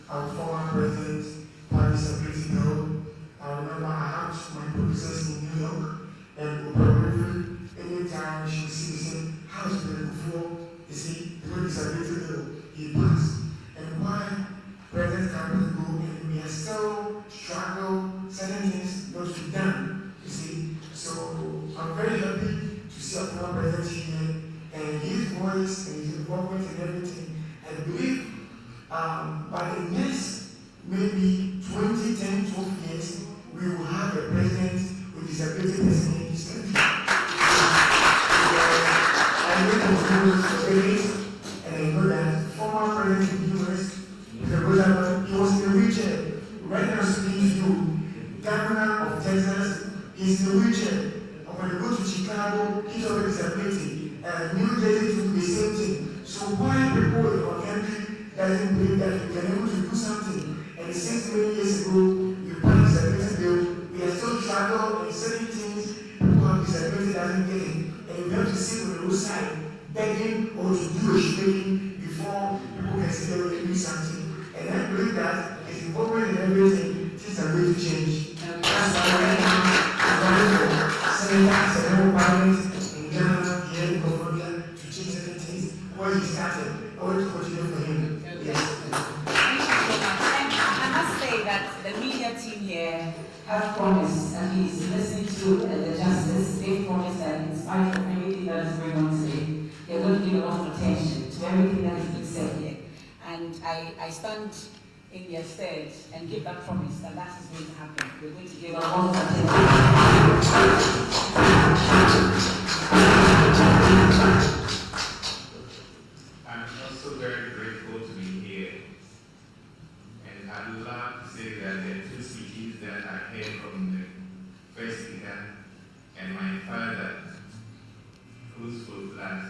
our former president, Paris Abitigo, I remember I had my producers in New York, and probably anytime she would see me say, how is President Kufuor? You see, the Paris Abitigo, he passed. And why President Cameron go and we are still struggle, certain things not to be done, you see. So I'm very happy to see our former president here, and his voice and his involvement and everything. I believe by the next maybe 20, 10, 12 years, we will have a president with disability person in this country. I know those and I know that former president in the US, Mr. Roosevelt, he was in a wheelchair. Right now, speaking to you, Governor of Texas is in a wheelchair. And when you go to Chicago, he's on a disability. New Jersey do the same thing. So why people in our country doesn't believe that we can able to do something? And since many years ago, we passed a disability bill, we are still struggling in certain things people have disability doesn't get it. And we have to sit on the roadside begging or to do a shoemaking before people can say they can do something. And I believe that it's involvement in everything, things are going to change. That's why right now, I'm running for senators and all parliaments in Ghana, here in California, to change certain things. Where he started, I want to continue for him. Yes. Thank you so much. And I must say that the media team here have promised, and he's listening to the justice, they've promised that in spite of everything that is going on today, they're going to give a lot of attention to everything that is being said here. And I stand in their stead and give that promise that that is going to happen. We're going to give a lot of attention. I'm also very grateful to be here. And I'd love to say that the two speeches that I heard from the first speaker and my father, who spoke last,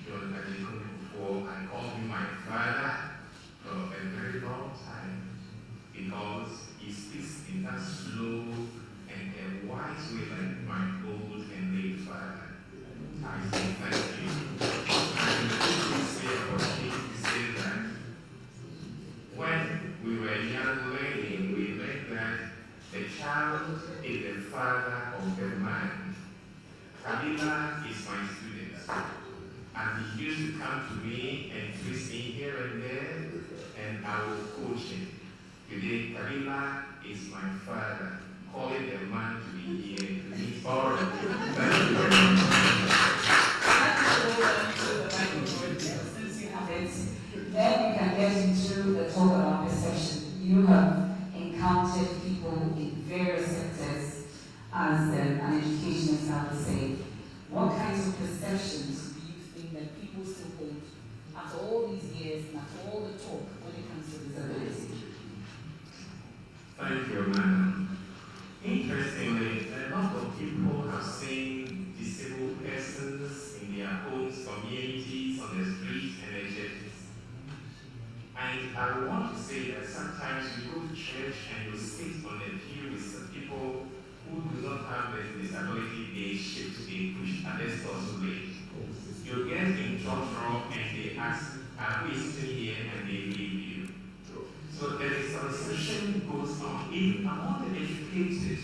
John Agyekum Kufuor, I called him my father for a very long time because he speaks in that slow and a wise way like my old and late father. I say thank you. And the thing we say about him is say that when we were young learning, we learned that the child is the father of the man. Kabila is my student, and he used to come to me and twist me here and there, and I will coach him. Today, Kabila is my father, calling the man to be here. He's borrowed. Thank you very much. Since you have it, then you can get into the talk about perception. You have encountered people in various sectors as an educationist, I would say. What kinds of perceptions do you think that people still hold after all these years and after all the talk when it comes to disability? Thank you, madam. Interestingly, a lot of people have seen disabled persons in their homes, communities, on the streets, and the churches. And I want to say that sometimes you go to church and you sit on the pew with some people who do not have the disability, they shift, they push, and they also late. You get in trouble and they ask, who is sitting here and they leave you. So the misconception goes on. Even among the educated,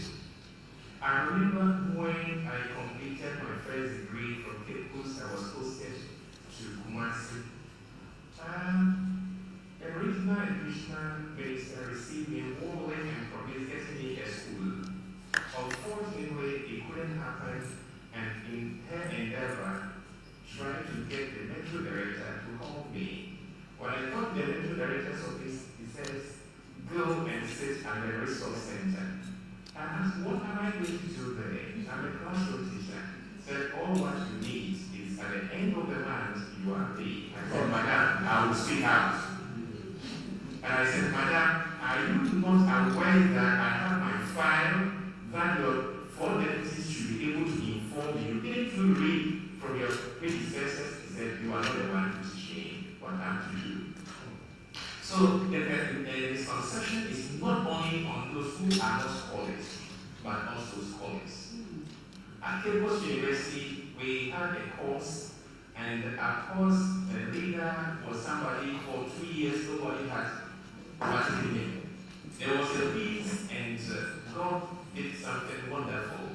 I remember when I completed my first degree from Cape Coast, I was posted to Kumasi. A regional and national minister received me warmly and promised getting me a school. Unfortunately, it couldn't happen, and in her endeavor, trying to get the metro director to help me. When I got the metro director's office, he says, go and sit at the resource center. I asked, what am I going to do there? I'm a classroom teacher. Said, all what you need is at the end of the month, you are paid. I said, Madam, I will speak out. And I said, Madam, are you not aware that I have my file that your four deputies should be able to inform you? Didn't you read from your predecessors? He said, you are not the one to teach me what I'm to do. So the misconception is not only on those who are not scholars, but also scholars. At Cape Coast University, we had a course, and our course leader was somebody for 2 years, nobody had practically him. There was a peace, and God did something wonderful.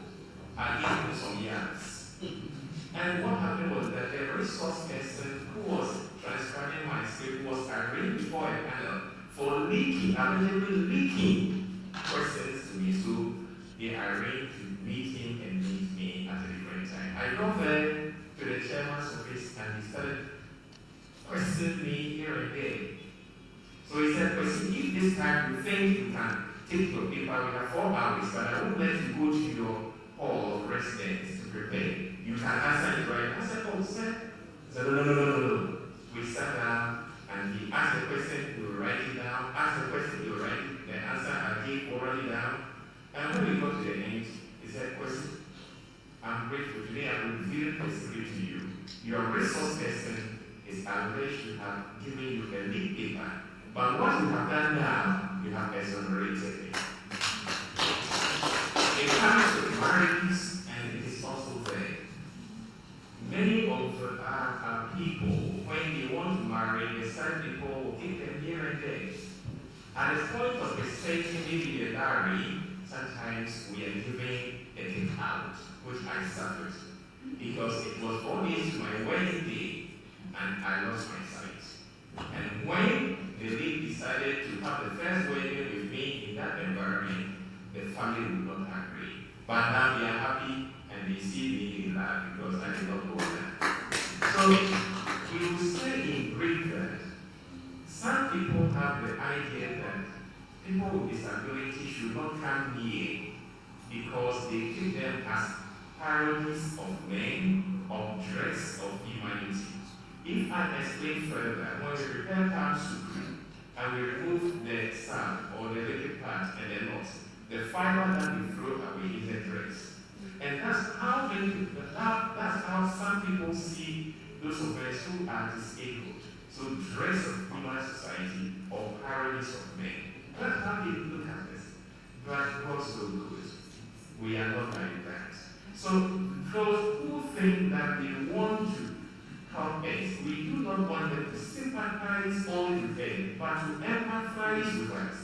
I gave him some yards. And what happened was that the resource person who was transcribing my script was arraigned before a panel for leaking, allegedly leaking questions to me. So they arranged to meet him and meet me at a different time. I got there to the chairman's office and he started questioning me here and there. So he said, if this time you think you can take your paper, we have 4 hours, but I won't let you go to your hall of residence to prepare. You can answer it right. I said, oh, sir. He said, no. We sat down and he asked the question, we will write it down. Asked the question, we will write it. The answer I gave orally down. And when we got to the end, he said, question, I'm grateful. Today I will reveal a secret to you. Your resource person is alleged to have given you a lead paper. But what you have done now, you have exonerated me. It comes to marriages, and it is also there. Many of our people, when they want to marry, the side people will take them here and there. At the point of presenting maybe the dowry, sometimes we are giving a gift out, which I suffered. Because it was 4 days to my wedding day, and I lost my sight. And when the lady decided to have the first wedding with me in that environment, the family would not agree. But now they are happy and they see me in life because I did not go there. So we will say in brief that some people have the idea that people with disability should not come near because they take them as parodies of men, of dress, of humanity. If I explain further, when we prepare palm soup and we remove the sand or the liquid part and the knot, the fiber that we throw away is a dress. And that's how some people see those of us who are disabled. So dress of human society or parodies of men. That's how they look at us. But God's so good. We are not like that. So those who think that they want to help us, we do not want them to sympathize only with them, but to empathize with us.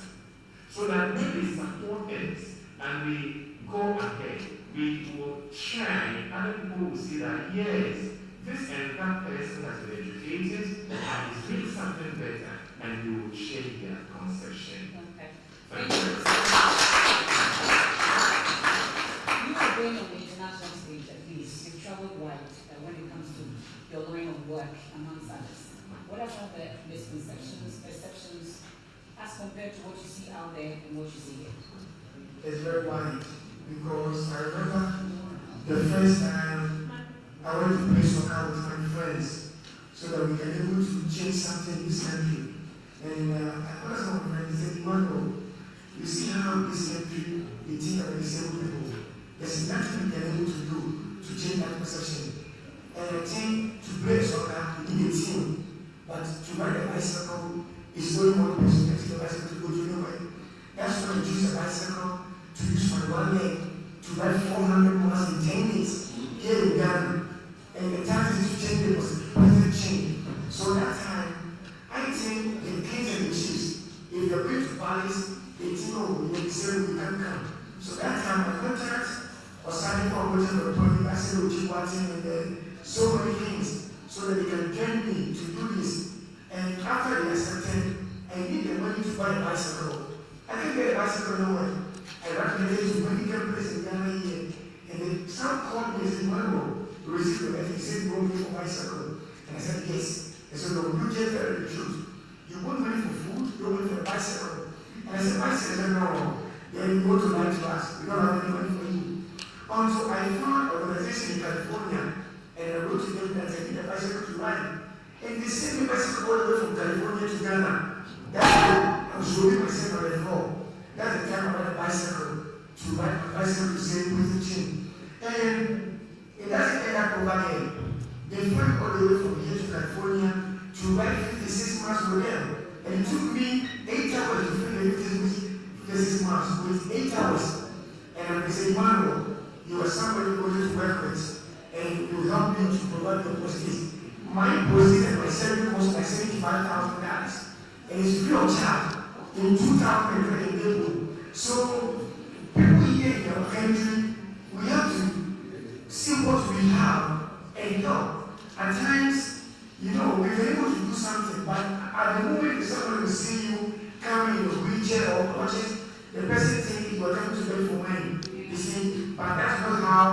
So that when they support us and we go ahead, we will shine, other people will see that yes, this and that person has been educated and is doing something better, and you will change their conception. Okay. Thank you. You are going on the international stage at least. You've traveled wide when it comes to your line of work amongst others. What are some of the misconceptions, perceptions, as compared to what you see out there and what you see here? It's very wide because I remember the first time I went to play soccer with my friends so that we can be able to change something in this country. And I asked my friend, he said, Mano, you see how this country, they think that we're disabled people. There's nothing we can be able to do to change that perception. And I think to play soccer, you need a team. But to ride a bicycle is only one person that takes the bicycle to go to anywhere. That's why I choose a bicycle to use my one leg to ride 400 miles in 10 days here in Ghana. And the time to change it was positive change. So that time, can't come. So that time my contact was signing for waiting for the project. I said, "Would you want him?" And then so many things so that they can join me to do this. And after they accepted, I need the money to buy a bicycle. I can't get a bicycle nowhere. I recommended to medical place in Ghana here. And then some called me and said, "Mano, you received the letter. He said, go pay for bicycle." And I said, "Yes." They said, "No, you just tell the truth. You want money for food, you want money for a bicycle." And I said, "Bicycle?" I said, "No. Then you go to lie to us. We don't have any money for you." Until I found an organization in California, and I wrote to them that I need a bicycle to ride. And they sent me a bicycle all the way from California to Ghana. That day, I was rolling myself on the floor. That's the time I had a bicycle to ride my bicycle to say, "With the chin." And it doesn't end up over there. They flew all the way from here to California to ride 56 miles with them. And it took me 8 hours to finish the 56 miles with 8 hours. And they said, "Mano, you are somebody going to work with, and you help me to provide your postage." My postage and my salary cost like $75,000. And it's free of charge in 2020. So people here in our country, we have to see what we have and help. At times, we're able to do something, but at the moment someone will see you coming in a wheelchair or crutches, the person thinks you are trying to beg for money. You see, but that's not how.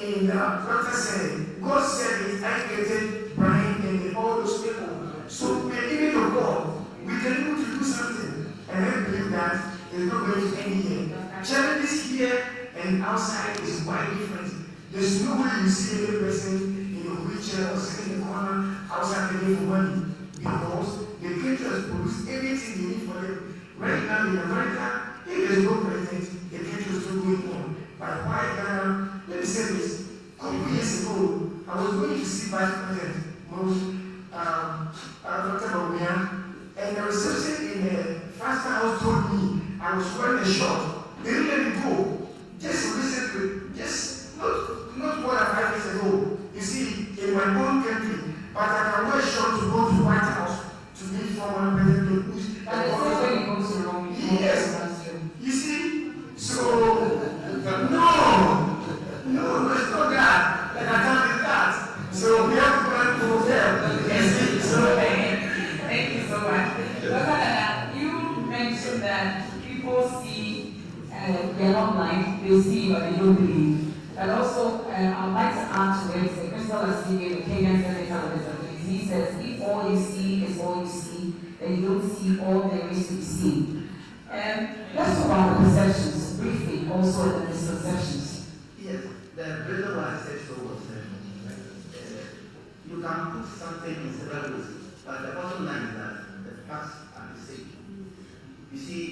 And Doctor said, God said it, I created Brian and all those people. So we're giving to God. We can able to do something. And I believe that it's not going to end here. Challenges here and outside is quite different. There's no way you see any person in a wheelchair or sitting in the corner outside begging for money. Because the country has produced everything they need for them. Right now in America, if there's no president, the country is still going on. But why Ghana? Let me say this. A couple years ago, I was going to see Vice President Dr. Bawumia, and the reception in the first house told me I was wearing a short. They didn't let me go. Just recently, just not more than 5 years ago. You see, in my own country, but I can wear a short to go to White House to meet former President Bush. And it's not when it goes to wrong. Yes. You see, so no, it's not that. And I can't do that. So we have to plan to hotel. Yes. So thank you so much. Dr. you mentioned that people see they're not blind, they see but they don't believe. But also, I'd like to add to it, Crystal Asige, the Kenyan Senator of Disabilities, he says, if all you see is all you see, then you don't see all there is to be seen. Let's talk about the perceptions briefly, also the misconceptions. Yes, the reason why I said so was you can put something in several ways, but the bottom line is that the facts are the same. You see,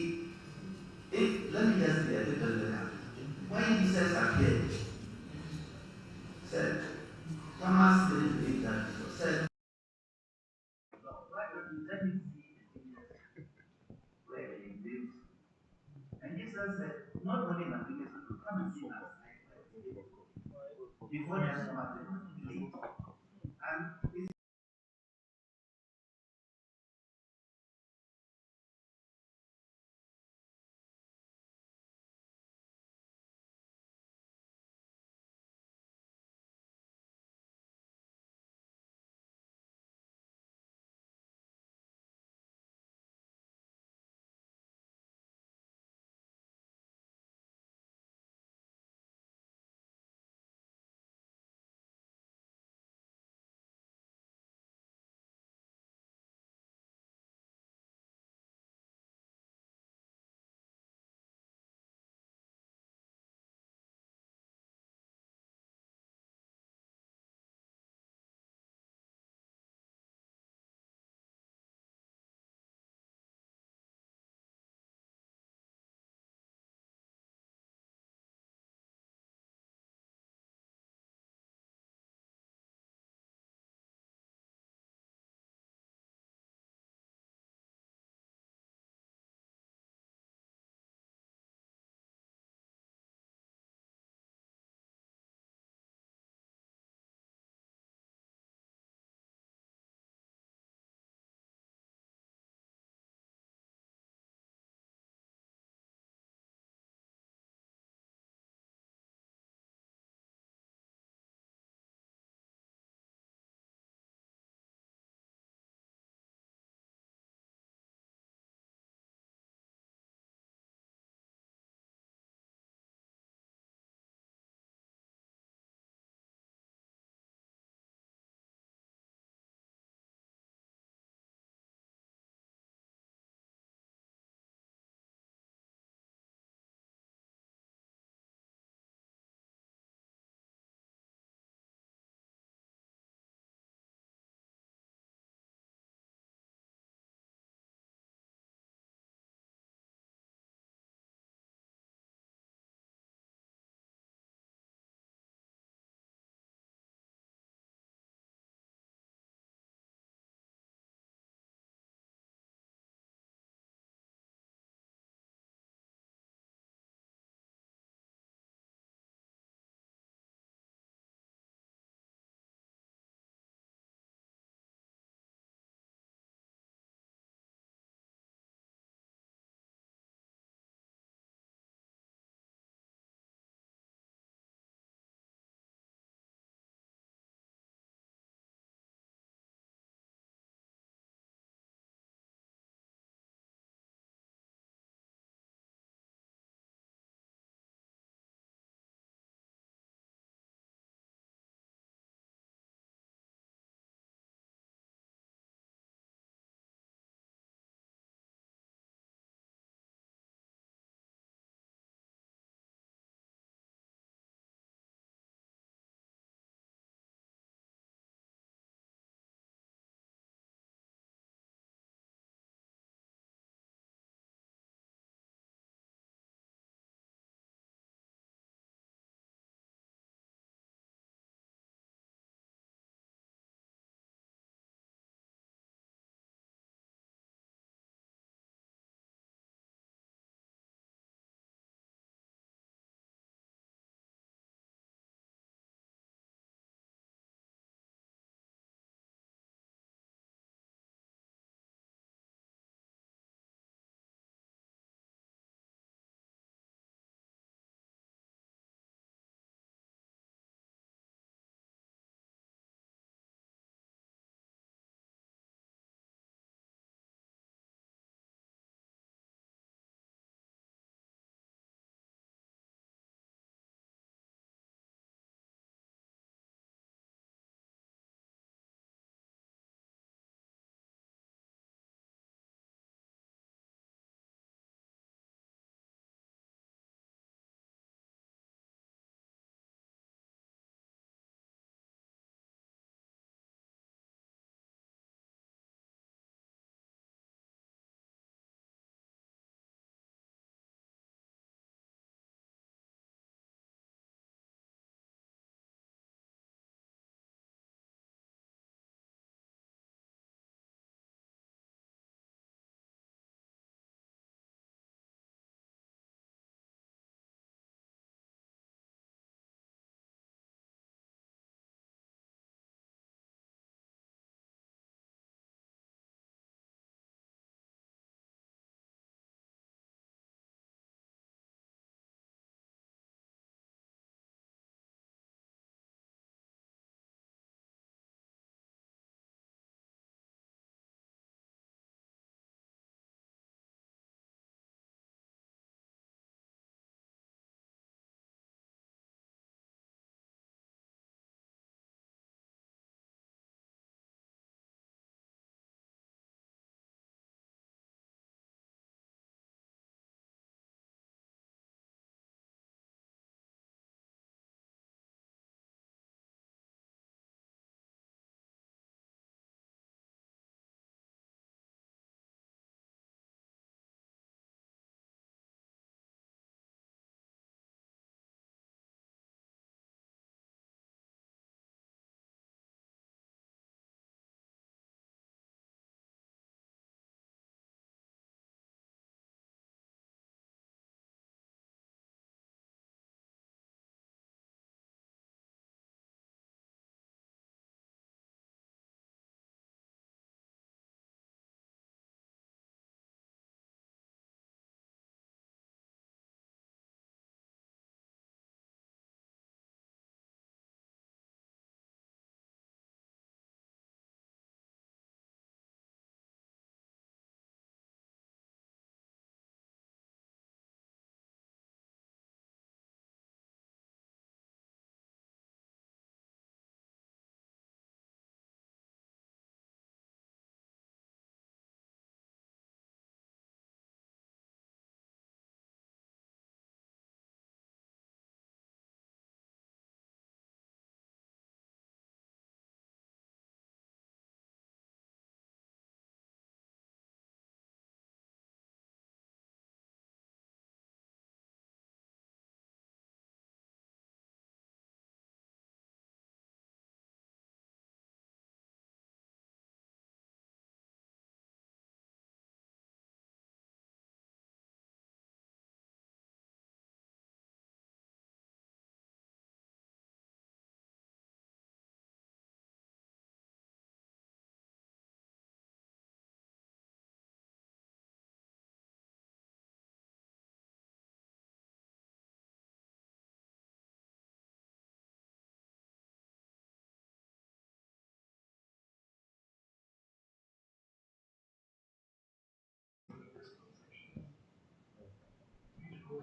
let me just be a little later. When Jesus appeared, said, Thomas didn't believe that Jesus said, why don't you let me see where he lives? And Jesus said, not only my witness, but come and see us. Before there's no happening, and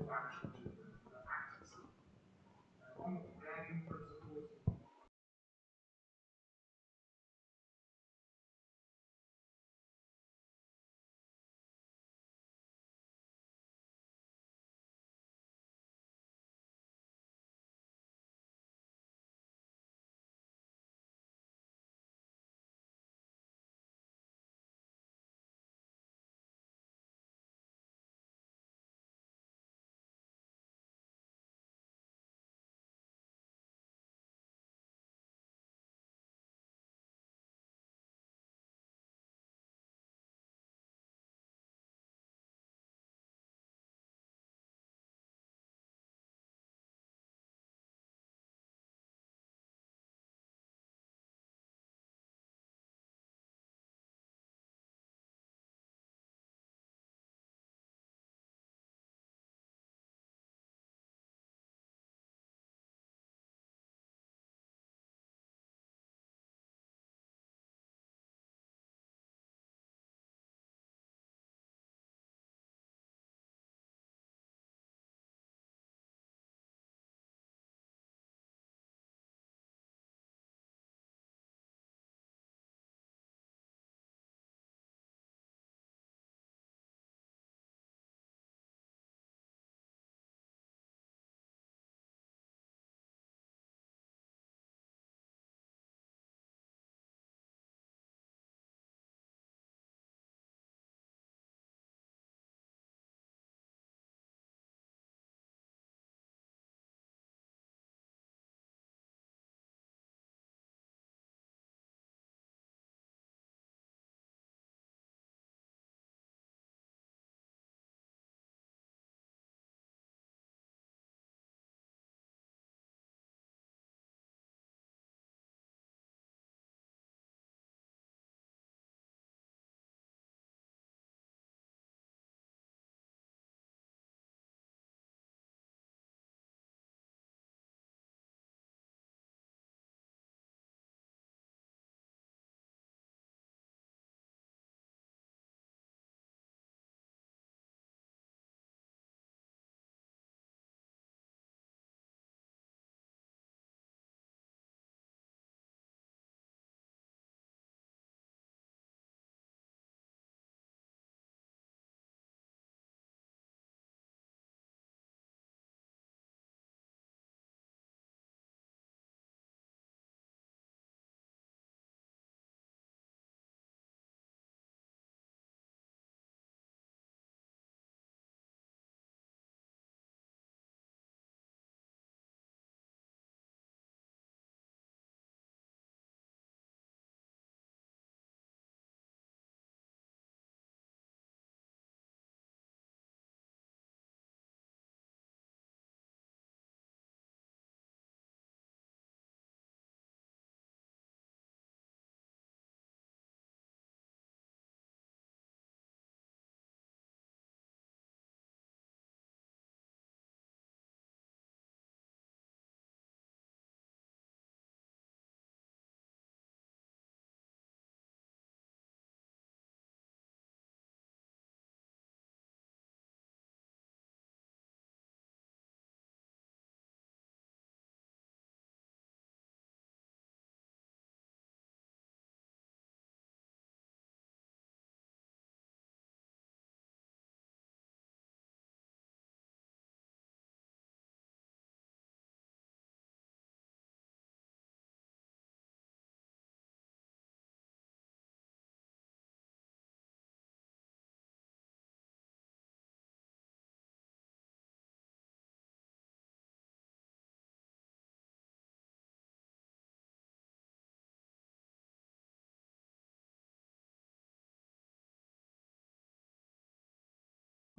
of action to access it. One of the guiding principles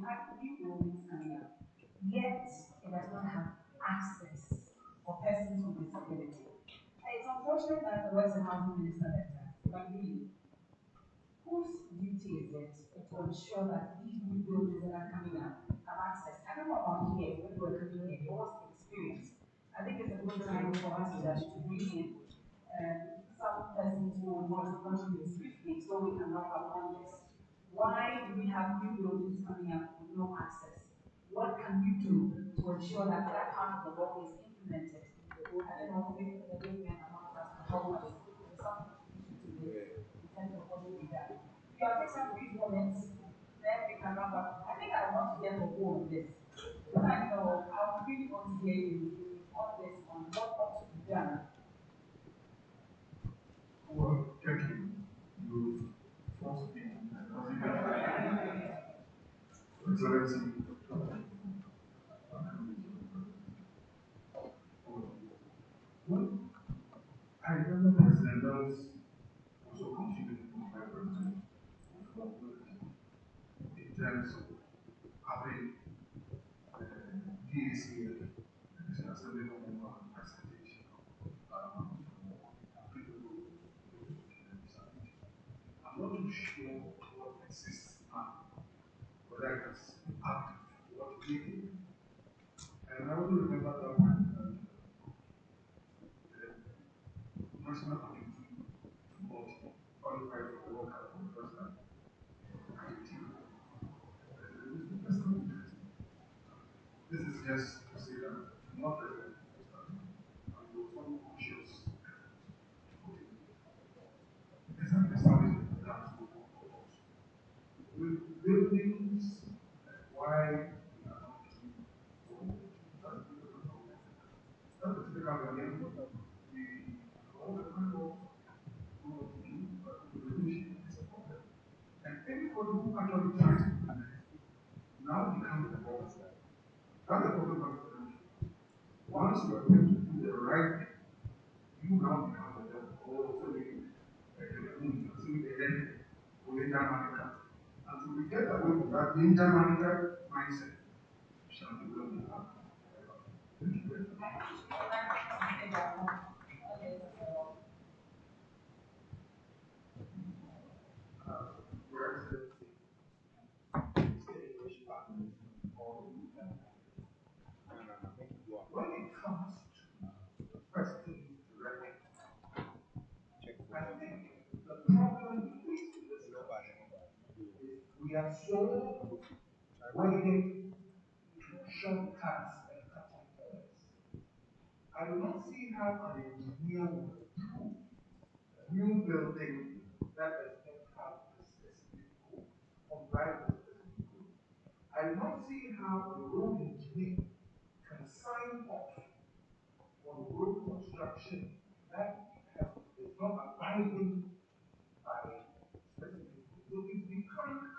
have new buildings coming up, yet it does not have access for persons with disability. It's unfortunate that the works and housing minister left us, but really, whose duty is it to ensure that these new buildings that are coming up have access? I don't know about here, when we're coming here, what's the experience? I think it's a good time for us to bring in some persons who want to contribute briefly so we can wrap up on this. Why do we have new buildings coming up with no access? What can you do ensure that that part of the law is implemented. I don't know if the government among us can help us with something to this in terms of what will be done. You have take some brief moments, then we can come back. I think I want to get a go on this. Because I know I really want to hear you on this, on what ought to be done. Well, thank you. You forced me. Excellency. Well, I remember President Bells also contributed to my president in terms of having DACF, National Assembly Member representation for people who I'm not too sure what exists now, whether it's up to what we did. And I only remember that when the National Committee vote qualified for the World Cup for the first time. This is just to say that not president for the first time, and there was one conscious establishment that will with buildings, why we are not doing that's the typical again. We all the kind of and anybody who actually tries to do that now becomes the boss. That's the problem of the country. Once you are able to do the right thing, you now become the devil. Also, the danger manager. Until we get away from that danger manager mindset, we shall be well in our Thank you very much. Your Excellency, distinguished partners, all of you, when it comes to questioning direction, I think the problem we face in this country is we are so wedded to shortcuts and cutting corners. I do not see how an engineer would approve a new building that does not have a specific code, comply with a specific code. I do not see how a road engineer can sign off on road construction that is not abiding by specific code. So it becomes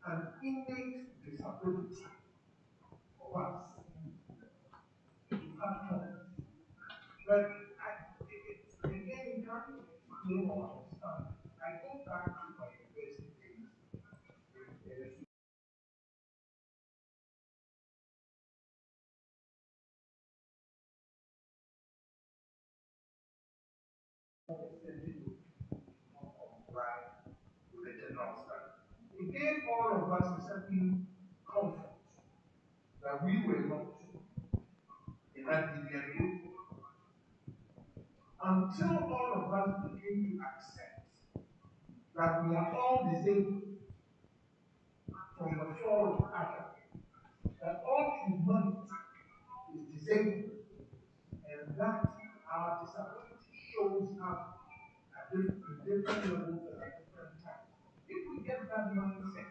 an innate disability of us to have tolerance. But again, you can't claim or understand. I go back to my university days. With the general standard. It gave all of us a certain comfort that we were not in that deviant group until all of us begin to accept that we are all disabled from the fall of Adam, that all humanity is disabled, and that our disability shows up at different levels and at different times. If we get that mindset,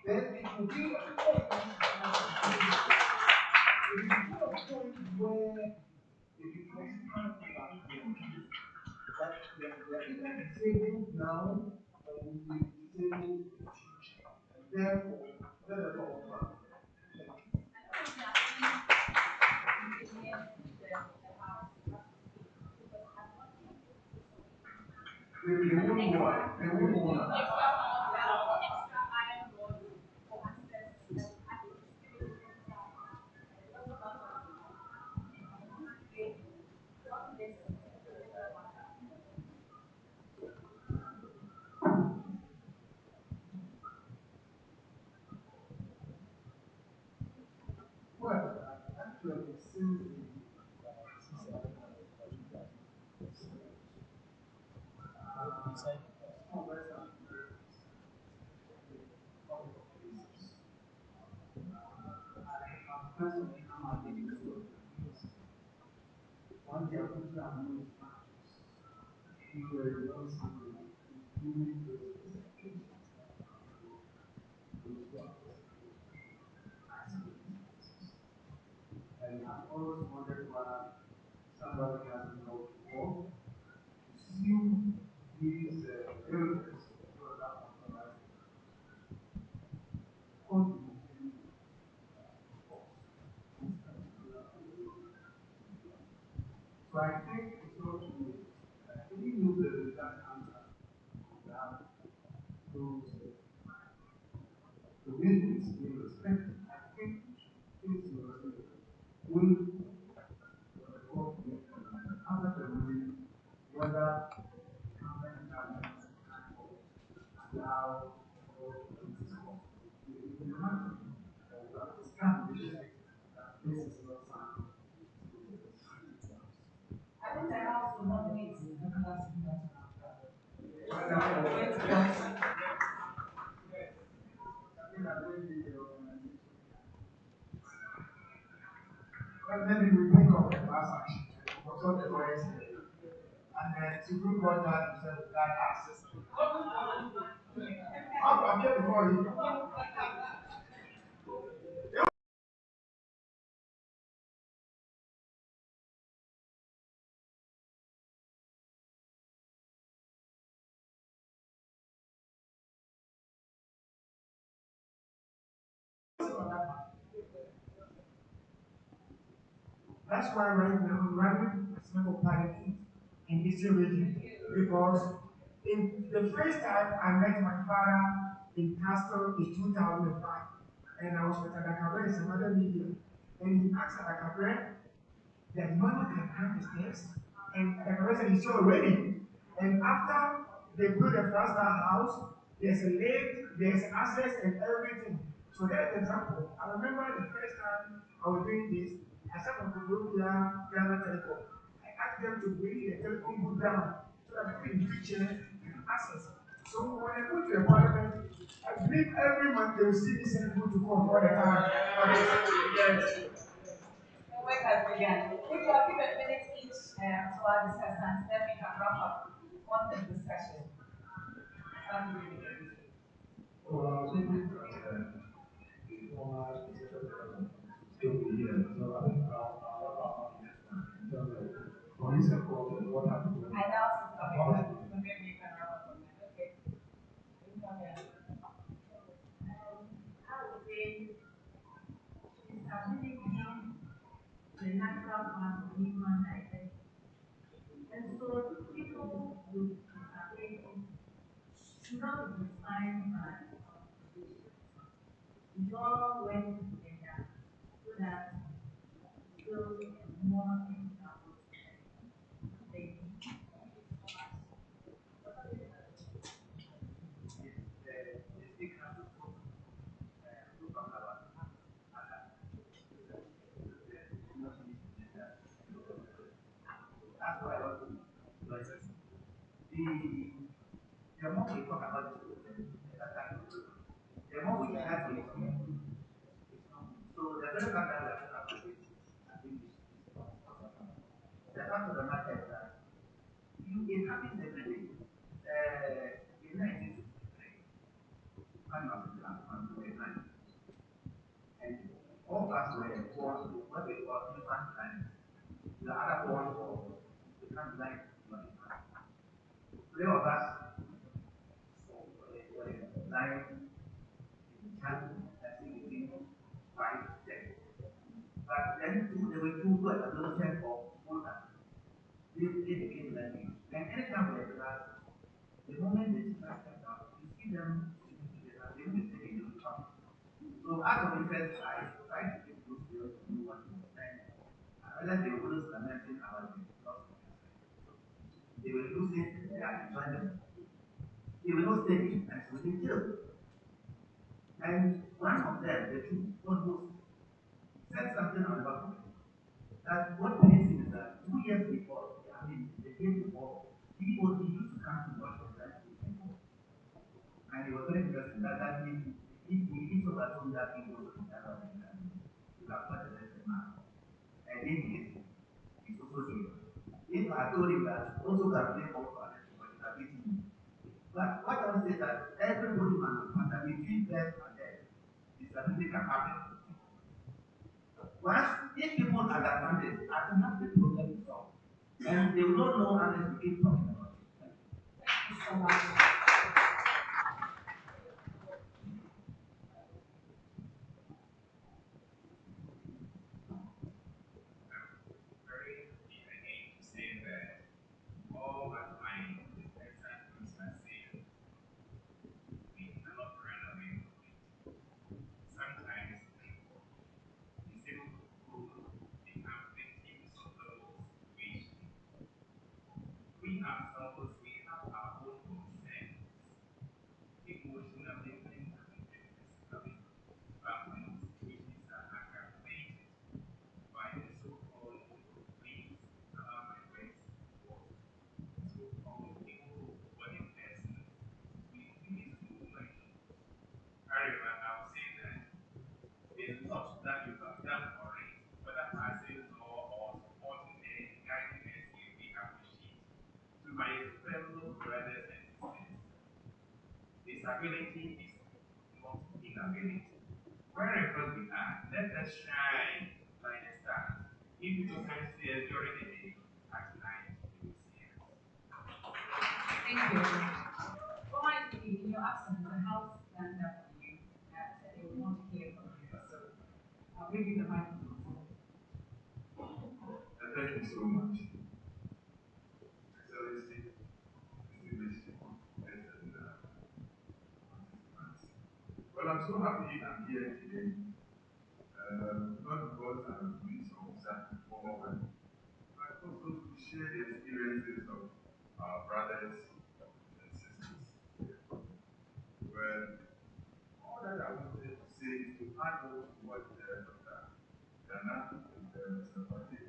then it will be a point. It will be a point where it becomes part of our thinking that we are either disabled now or we will be disabled in the future. And therefore, let us all plan. They won't want. Well, actually, since personally come they are putting our money in practice. You were responsible for doing those presentations. And I've always wondered why somebody hasn't gone before to see these buildings who are not authorized. So I think it's not true. Any new building that comes up, that those provisions being respected, I think we should face the with the court other than whether the government allow or this court. You can imagine that this condition that this is not sound. I think the house will not meet the class in that. But maybe we think of the class action, what the lawyers say, and then Supreme Court judge himself with that access. I'm here before you. That's why right now I'm running a small party in this region, because in the first time I met my father in Castle in 2005, and I was with Adakabre and some other media, and he asked Adakabre that mama can climb the stairs, and Adakabre said he's so ready. And after they built the first house, there's a lake, there's access and everything. So that's an example. I remember the first time I was doing this, I sat on the road Ghana Telecom. I asked them to bring the telecom down so that people in wheelchair can access. So when I go to the parliament, I believe every month they will see me send people to court all the time. Yes. The work has begun. If you are given minutes each to our discussants, then we can wrap up on the discussion. Well, I was thinking still be here, so I think I'll in terms of police and court and what happened. I now see coming, so maybe you can wrap up on that. Okay. I would say disability is a natural part of human identity. And so people with disability should not be defined by we all work together so that we build a more equitable society. That's why I want to the more we talk about this, the more we have to experience. So the very fact that we are talking about this, I think is the fact of the matter is that it happens every day. In 1963, one was in Japan, and all of us were born what we call infant blind. The other born for become blind. Three of us were blind in childhood, I think between 5 to 10. But then there were two who had adolescent or older. They became blind. And anytime we class, the moment the teacher stepped out, you see them sitting together, they will be saying they will talk. So out of interest, I tried to get those girls to know what to understand. I realized they were always lamenting about the loss of their friends. They were losing their enjoyment. They were not steady, and so they killed. And one of them, the two, almost said something on the back. That what we see is that 2 years before, I mean, the year before, he used to come to watch the blind people. And he was very interested that he told us that he was to have the man. And then he's also here. if I told him that also can play for Alex, but I beat him. But what I would say that everybody must understand that between birth and death, disability can happen. Once, if people understand this, I think that's the problem solved. And they will not know unless we keep talking about it. Thank you so much. Very again to say that all that my examples are saying, we cannot run away from it. Sometimes disabled people become victims of those situations. We ourselves, we have our own concerns, emotionally, mentally, and physically, but when situations are aggravated by the so-called, please allow my words, so-called able-bodied persons, we need to move like. However, I'll say that it's not that you have done already, whether passing law or supporting and guiding us here, we appreciate. To my fellow brothers and sisters, disability is not inability. Wherever we are, let us shine like a star. If you can see us during the day, at night you will see us. Thank you. Well, in your absence, the house stands up for you that they will want to hear from you. So I'll give you the microphone. Thank you so much. Excellency, distinguished guests and participants. Well, I'm so happy I'm here today. Not because I'm a police officer or but also to share the experiences of our brothers and sisters. Well, all that I wanted to say is to add on to what Dr. Ghana and Mr. Patrick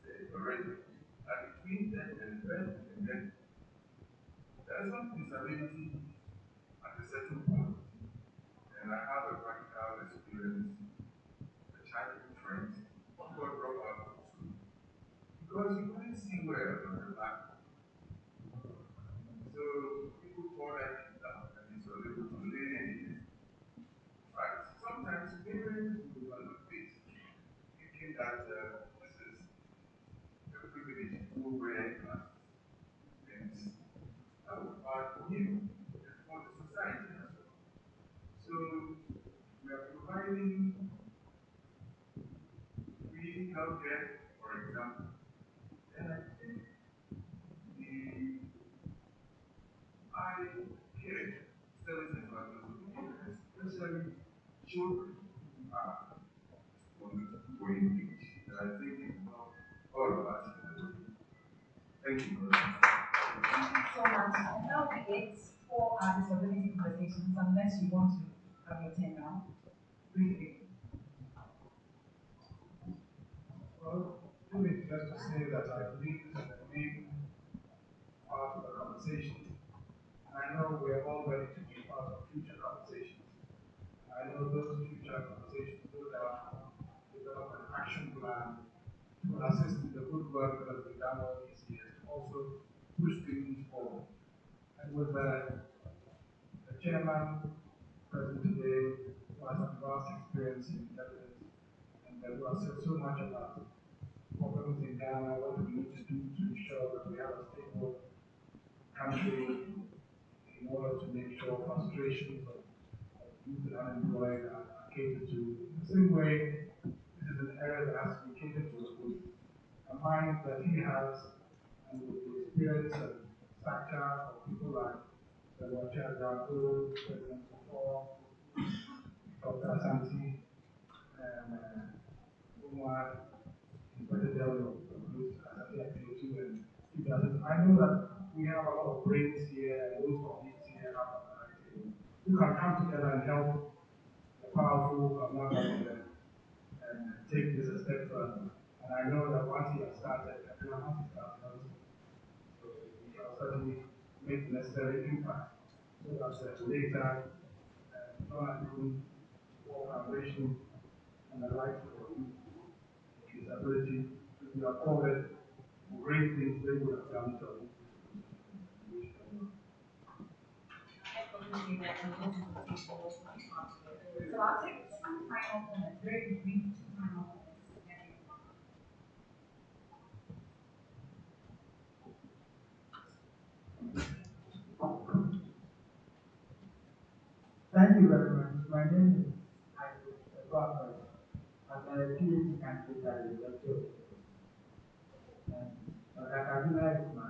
said already. That between them and birth and death, there is some disability at a certain point. And I have a practical experience, a childhood friend who got dropped out of school because he couldn't see well on the back. So people call that down and he's unable to learn. In fact, sometimes parents will overlook this, thinking that this is a privilege to go wear glasses. And that was bad for him and for the society as well. So we are providing free healthcare, for example. And I think the eye care services are especially children who are going to age. And I think it's not all of us in the room. Thank you. Thank you so much. That will be it for our disability conversations, unless you want to have your turn now. Briefly. Well, really just to say that I believe this is the main part of the conversation. And I know we are all ready to be part of future conversations. And I know those future conversations will develop an action plan to assist in the good work that has been done all these years, to also push things forward. And with the chairman present today, who has a vast experience in governance, and who has said so much about problems in Ghana, what we need to do to ensure that we have a stable country in order to make sure frustrations of youth and unemployed are catered to. In the same way, this is an area that has to be catered to with a mind that he has and with the experience and stature of people like John Agyekum, President Kufuor, Dr. Santi, and Umar, I know that we have a lot of brains here and those colleagues here who can come together and help the powerful and take this a step further. And I know that once he has started, everyone else is starting also. So we shall certainly make the necessary impact so that later, John Agyekum Kufuor Foundation and the rights of youth with disability will be accorded great things that will come from it. So I'll take two final comments, very brief two final comments. Thank you very much. My name is Agyekum Kufuor. I'm a PhD candidate at the Doctor. Akaduna is my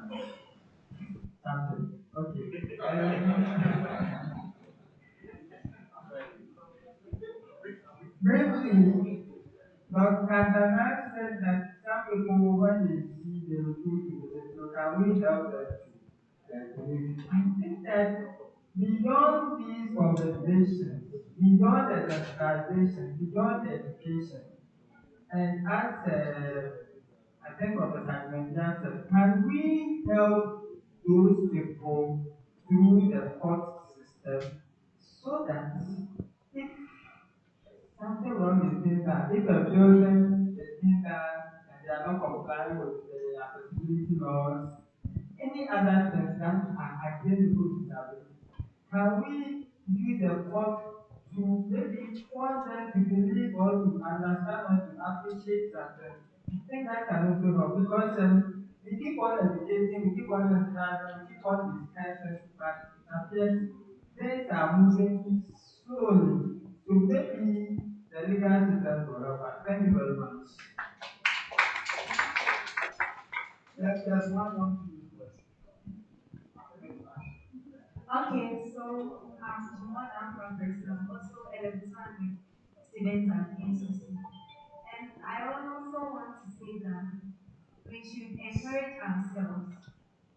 something. Okay. Briefly, Dr. Kandana said that some people, when they see, they will go to the so can we help them to believe? I think that beyond these organizations, beyond the centralization, beyond the education, and as I think Professor Agyekum said, can we help those people through the court system so that if something wrong is being done, if a building is being done and they are not complying with the accessibility laws, any other things that are against good disability, can we use the court to maybe force them to believe or to understand or to appreciate something? I think that can also help because we keep on educating, we keep on understanding, we keep on discussing, but it appears things are moving slowly. So maybe the legal system will help us. Thank you very much. There's one question. Okay, so I'm John Agyekum, also electronic student at NCC. And I also want to say that we should encourage ourselves,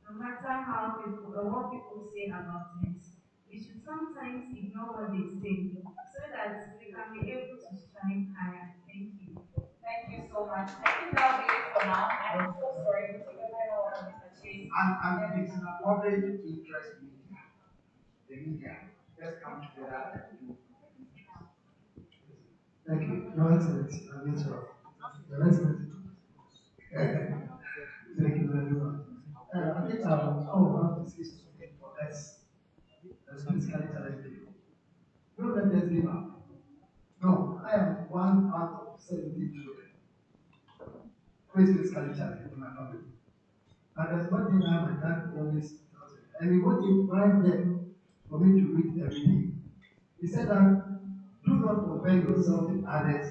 no matter how people or what people say about things. We should sometimes ignore what they say so that we can be able to strive higher. Thank you. Thank you so much. I think that'll be it for now. I'm so sorry to take a final one, Mr. Chase. And it's an public interest media. The media. Let's come together and do. Thank you. Your Excellency, I'm interrupted. Your Excellency. Thank you very much. I think I will have to say something for us as physically challenged people. Don't let us give up. No, I am one out of 17 children who is physically challenged in my family. And there's one thing my dad always tells me, and he wanted to find them for me to read every day. He said that do not compare yourself with others,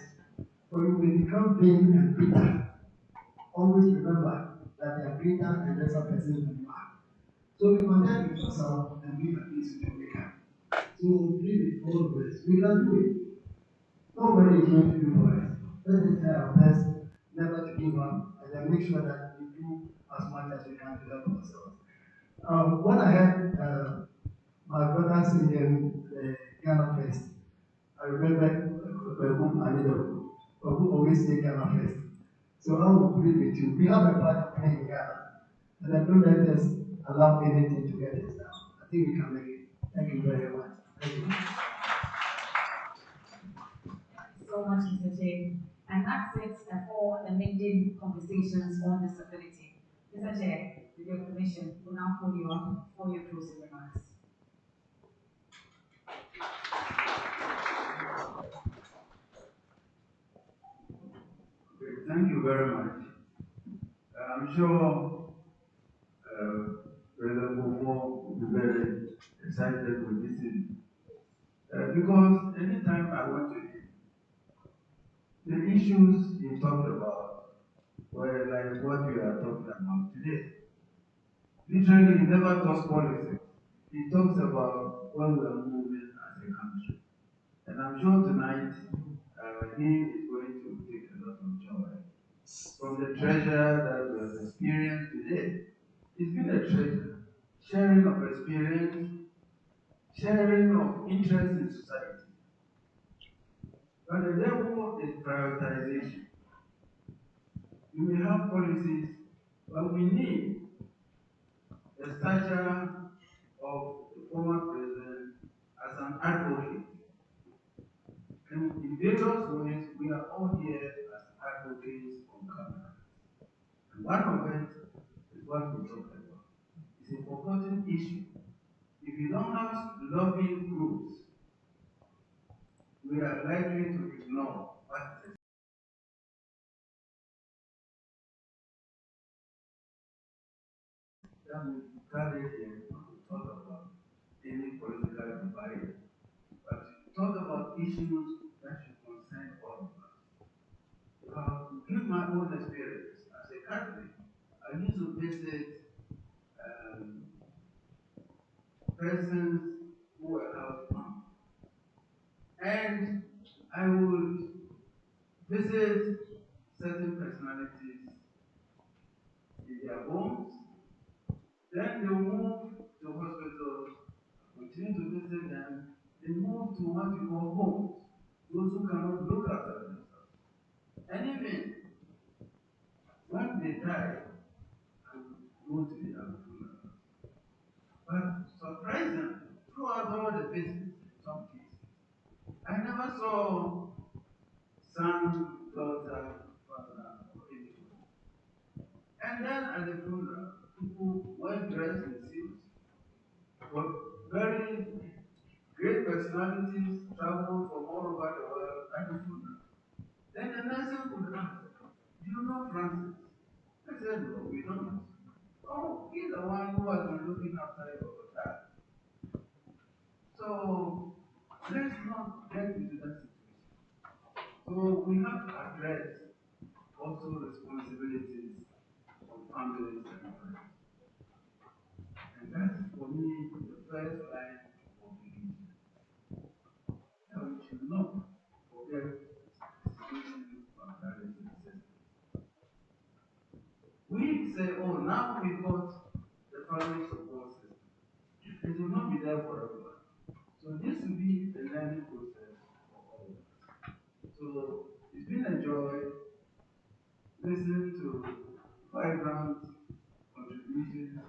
or you may become vain and bitter. Always remember that they are greater and lesser persons than you are. So be content with yourself and be at peace with your maker. So please, all of us, we can do it. Nobody is going to do for us. Let us try our best never to give up and then make sure that we do as much as we can to help ourselves. When I had my brother singing Ghana First, I remember who always say Ghana First. So I will plead with you. We have a part to play in Ghana, and then don't let us allow anything to get us down. I think we can make it. Thank you very much. Thank you. So much, Mr. J. And that's it for the maiden conversations on disability. Mr. Chair, with your permission, will now call you up for your closing remarks. Thank you very much. I'm sure President Kufuor will be very excited with this thing. Because anytime I went to him, the issues he talked about were like what we are talking about today. Literally, he never talks politics. He talks about when we are moving as a country. And I'm sure tonight, he is going to take a lot of joy from the treasure that we have experienced today. It's been a treasure. Sharing of experience, sharing of interest in society. But the devil is prioritization. You may have policies, but we need the stature of the former president as an advocate. And in various ways, we are all here as advocates on camera. And one of it important issue. If you don't have lobbying groups, we are likely to ignore what is that we gathered here to talk about any political divide, but to talk about issues that should concern all of us. To give my own experience as a Catholic, I used to visit persons who were housebound, and I would visit certain personalities in their homes. Then they move to hospitals, continue to visit them. They move to what you call homes, those who cannot look after themselves. And even when they die, I would go to their funeral. But surprisingly, throughout all the visits, in some cases, I never saw son, daughter, father, or anyone. And then at the funeral, people were dressed in suits, but very great personalities traveled from all over the world at the funeral. Then the nurse would ask, "Do you know Francis?" I said, "No, we don't." "Oh, he's the one who has been looking after your dad." So let's not get into that situation. So we have to address also responsibilities of families and friends. And that's for me the first line of engagement. That we should not forget the situation of marriage and system. We say, oh, now we've got the family support system. It will not be there forever. So this will be a learning process for all of us. So it's been a joy listening to vibrant contributions,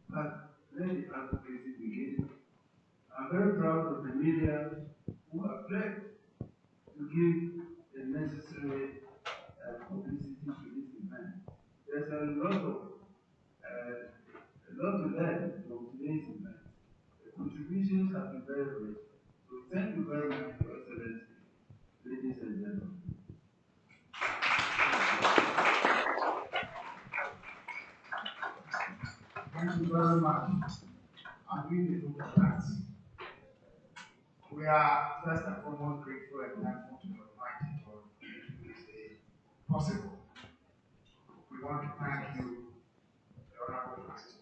but let the advocacy begin. I'm very proud of the media who have pledged to give the necessary publicity to this event. There's a lot to learn from today's event. The contributions have been very rich. So thank you very much, Your Excellency, ladies and gentlemen. Thank you very much. I'm really looking at that. We are first and foremost grateful and thankful to the Almighty for making this day possible. We want to thank you, the Honorable Pastor,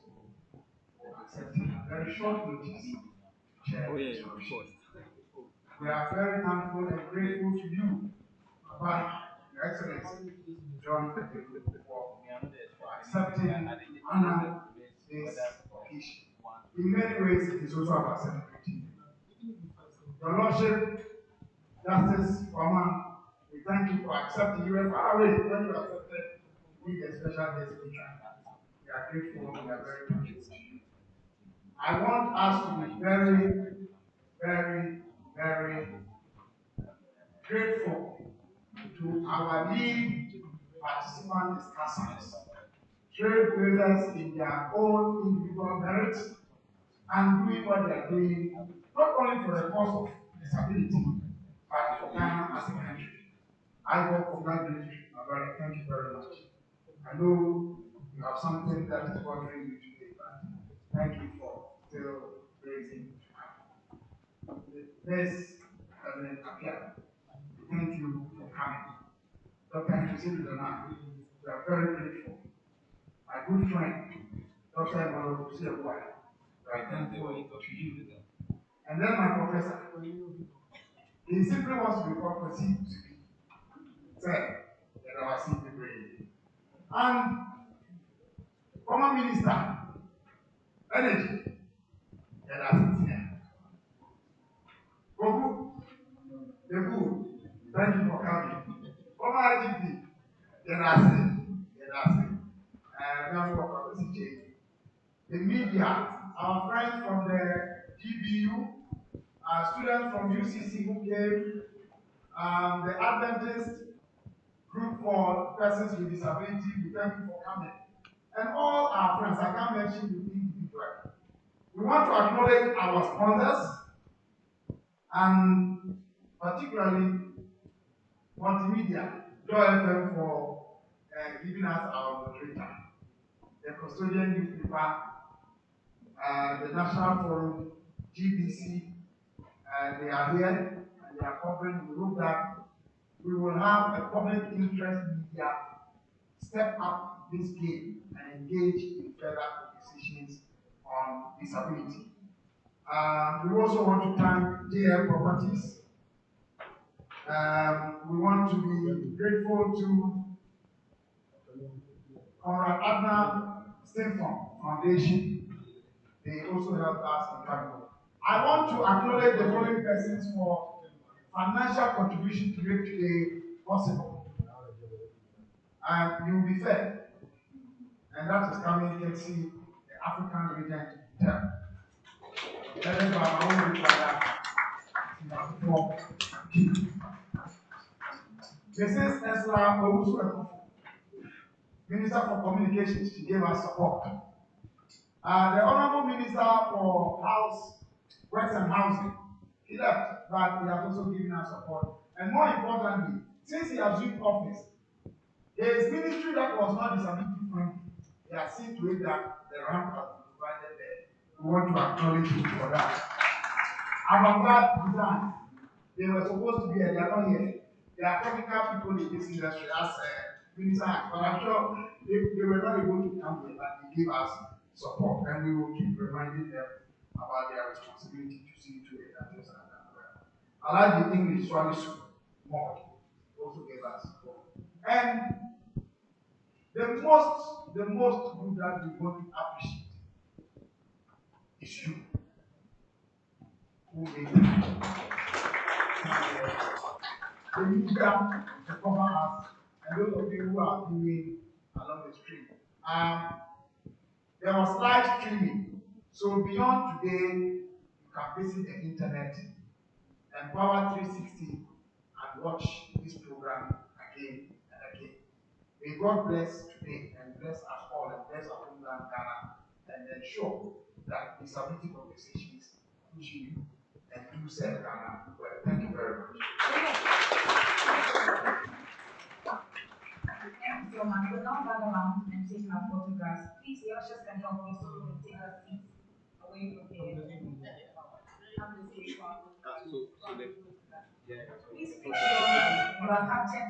for accepting a very short notice to chair this workshop. We are very thankful and grateful to you, Your Excellency, John Agyekum Kufuor, for accepting to honor this occasion. In many ways, it is also about celebrating. Your Lordship, Justice Foreman, we thank you for accepting. You were far away when you accepted to be the special guest speaker. We are grateful, we are very thankful to you. I want us to be very, very, very grateful to our lead participant discussants, trailblazers in their own individual merits and doing what they are doing, not only for the cause of disability, but for Ghana as a country. I will congratulate you, my brother. Thank you very much. I know you have something that is bothering you today, but thank you for still raising this appeal. Thank you for coming. Dr. Hussein Dana, we are very grateful. My good friend, Dr. Emmanuel Kufuor, we are thankful to you. And then my professor, he simply wants to be called to speak. Said that I was simply praying. And former minister, energy, that I sit here. Gogu, Debu, thank you for coming. Former IGP, that I say. Member of the CJ. The media, our friends from the GBU, students from UCC who came, the Adventist group for persons with disability, we thank you for coming. And all our friends, I can't mention you individually. We want to acknowledge our sponsors and particularly Multimedia, JAKF for giving us our moderator, the custodian newspaper, the National Forum, GBC, they are here and they are covering. We hope that we will have a public interest media step up this game and engage in further conversations on disability. We also want to thank JL Properties. We want to be grateful to Conrad Adnan Foundation. They also helped us in coming. I want to acknowledge the following persons for financial contribution to make today possible. And you will be fed. And that is coming to see the African Regent term. Mrs. Esla Owusu, Minister for Communications, she gave us support. The Honorable Minister for House, Works and Housing, he left, but he has also given us support. And more importantly, since he assumed office, his ministry that was not disability friendly, he has seen to it that the ramp has been provided there. We want to acknowledge him for that. Avant-garde design, they were supposed to be here, they are not here. They are technical people in this industry, as Minister, but I'm sure they were not able to come here, but they gave us support, and we will keep reminding them about their responsibility to see to it that things are done well. I like the English Swahili mod also gave us support. And the most group that we want to appreciate is you, who made the media to cover us, and those of you who are viewing along the stream. There was live streaming, so beyond today, you can visit the internet and Power 360 and watch this program again and again. May God bless today and bless us all and bless our homeland Ghana and ensure that disability conversations continue and do serve Ghana well. Thank you very much. Thank you so much. We'll now gather around and take our photographs. Please, the ushers can help us to take our seats away from here. Please make sure you are captured.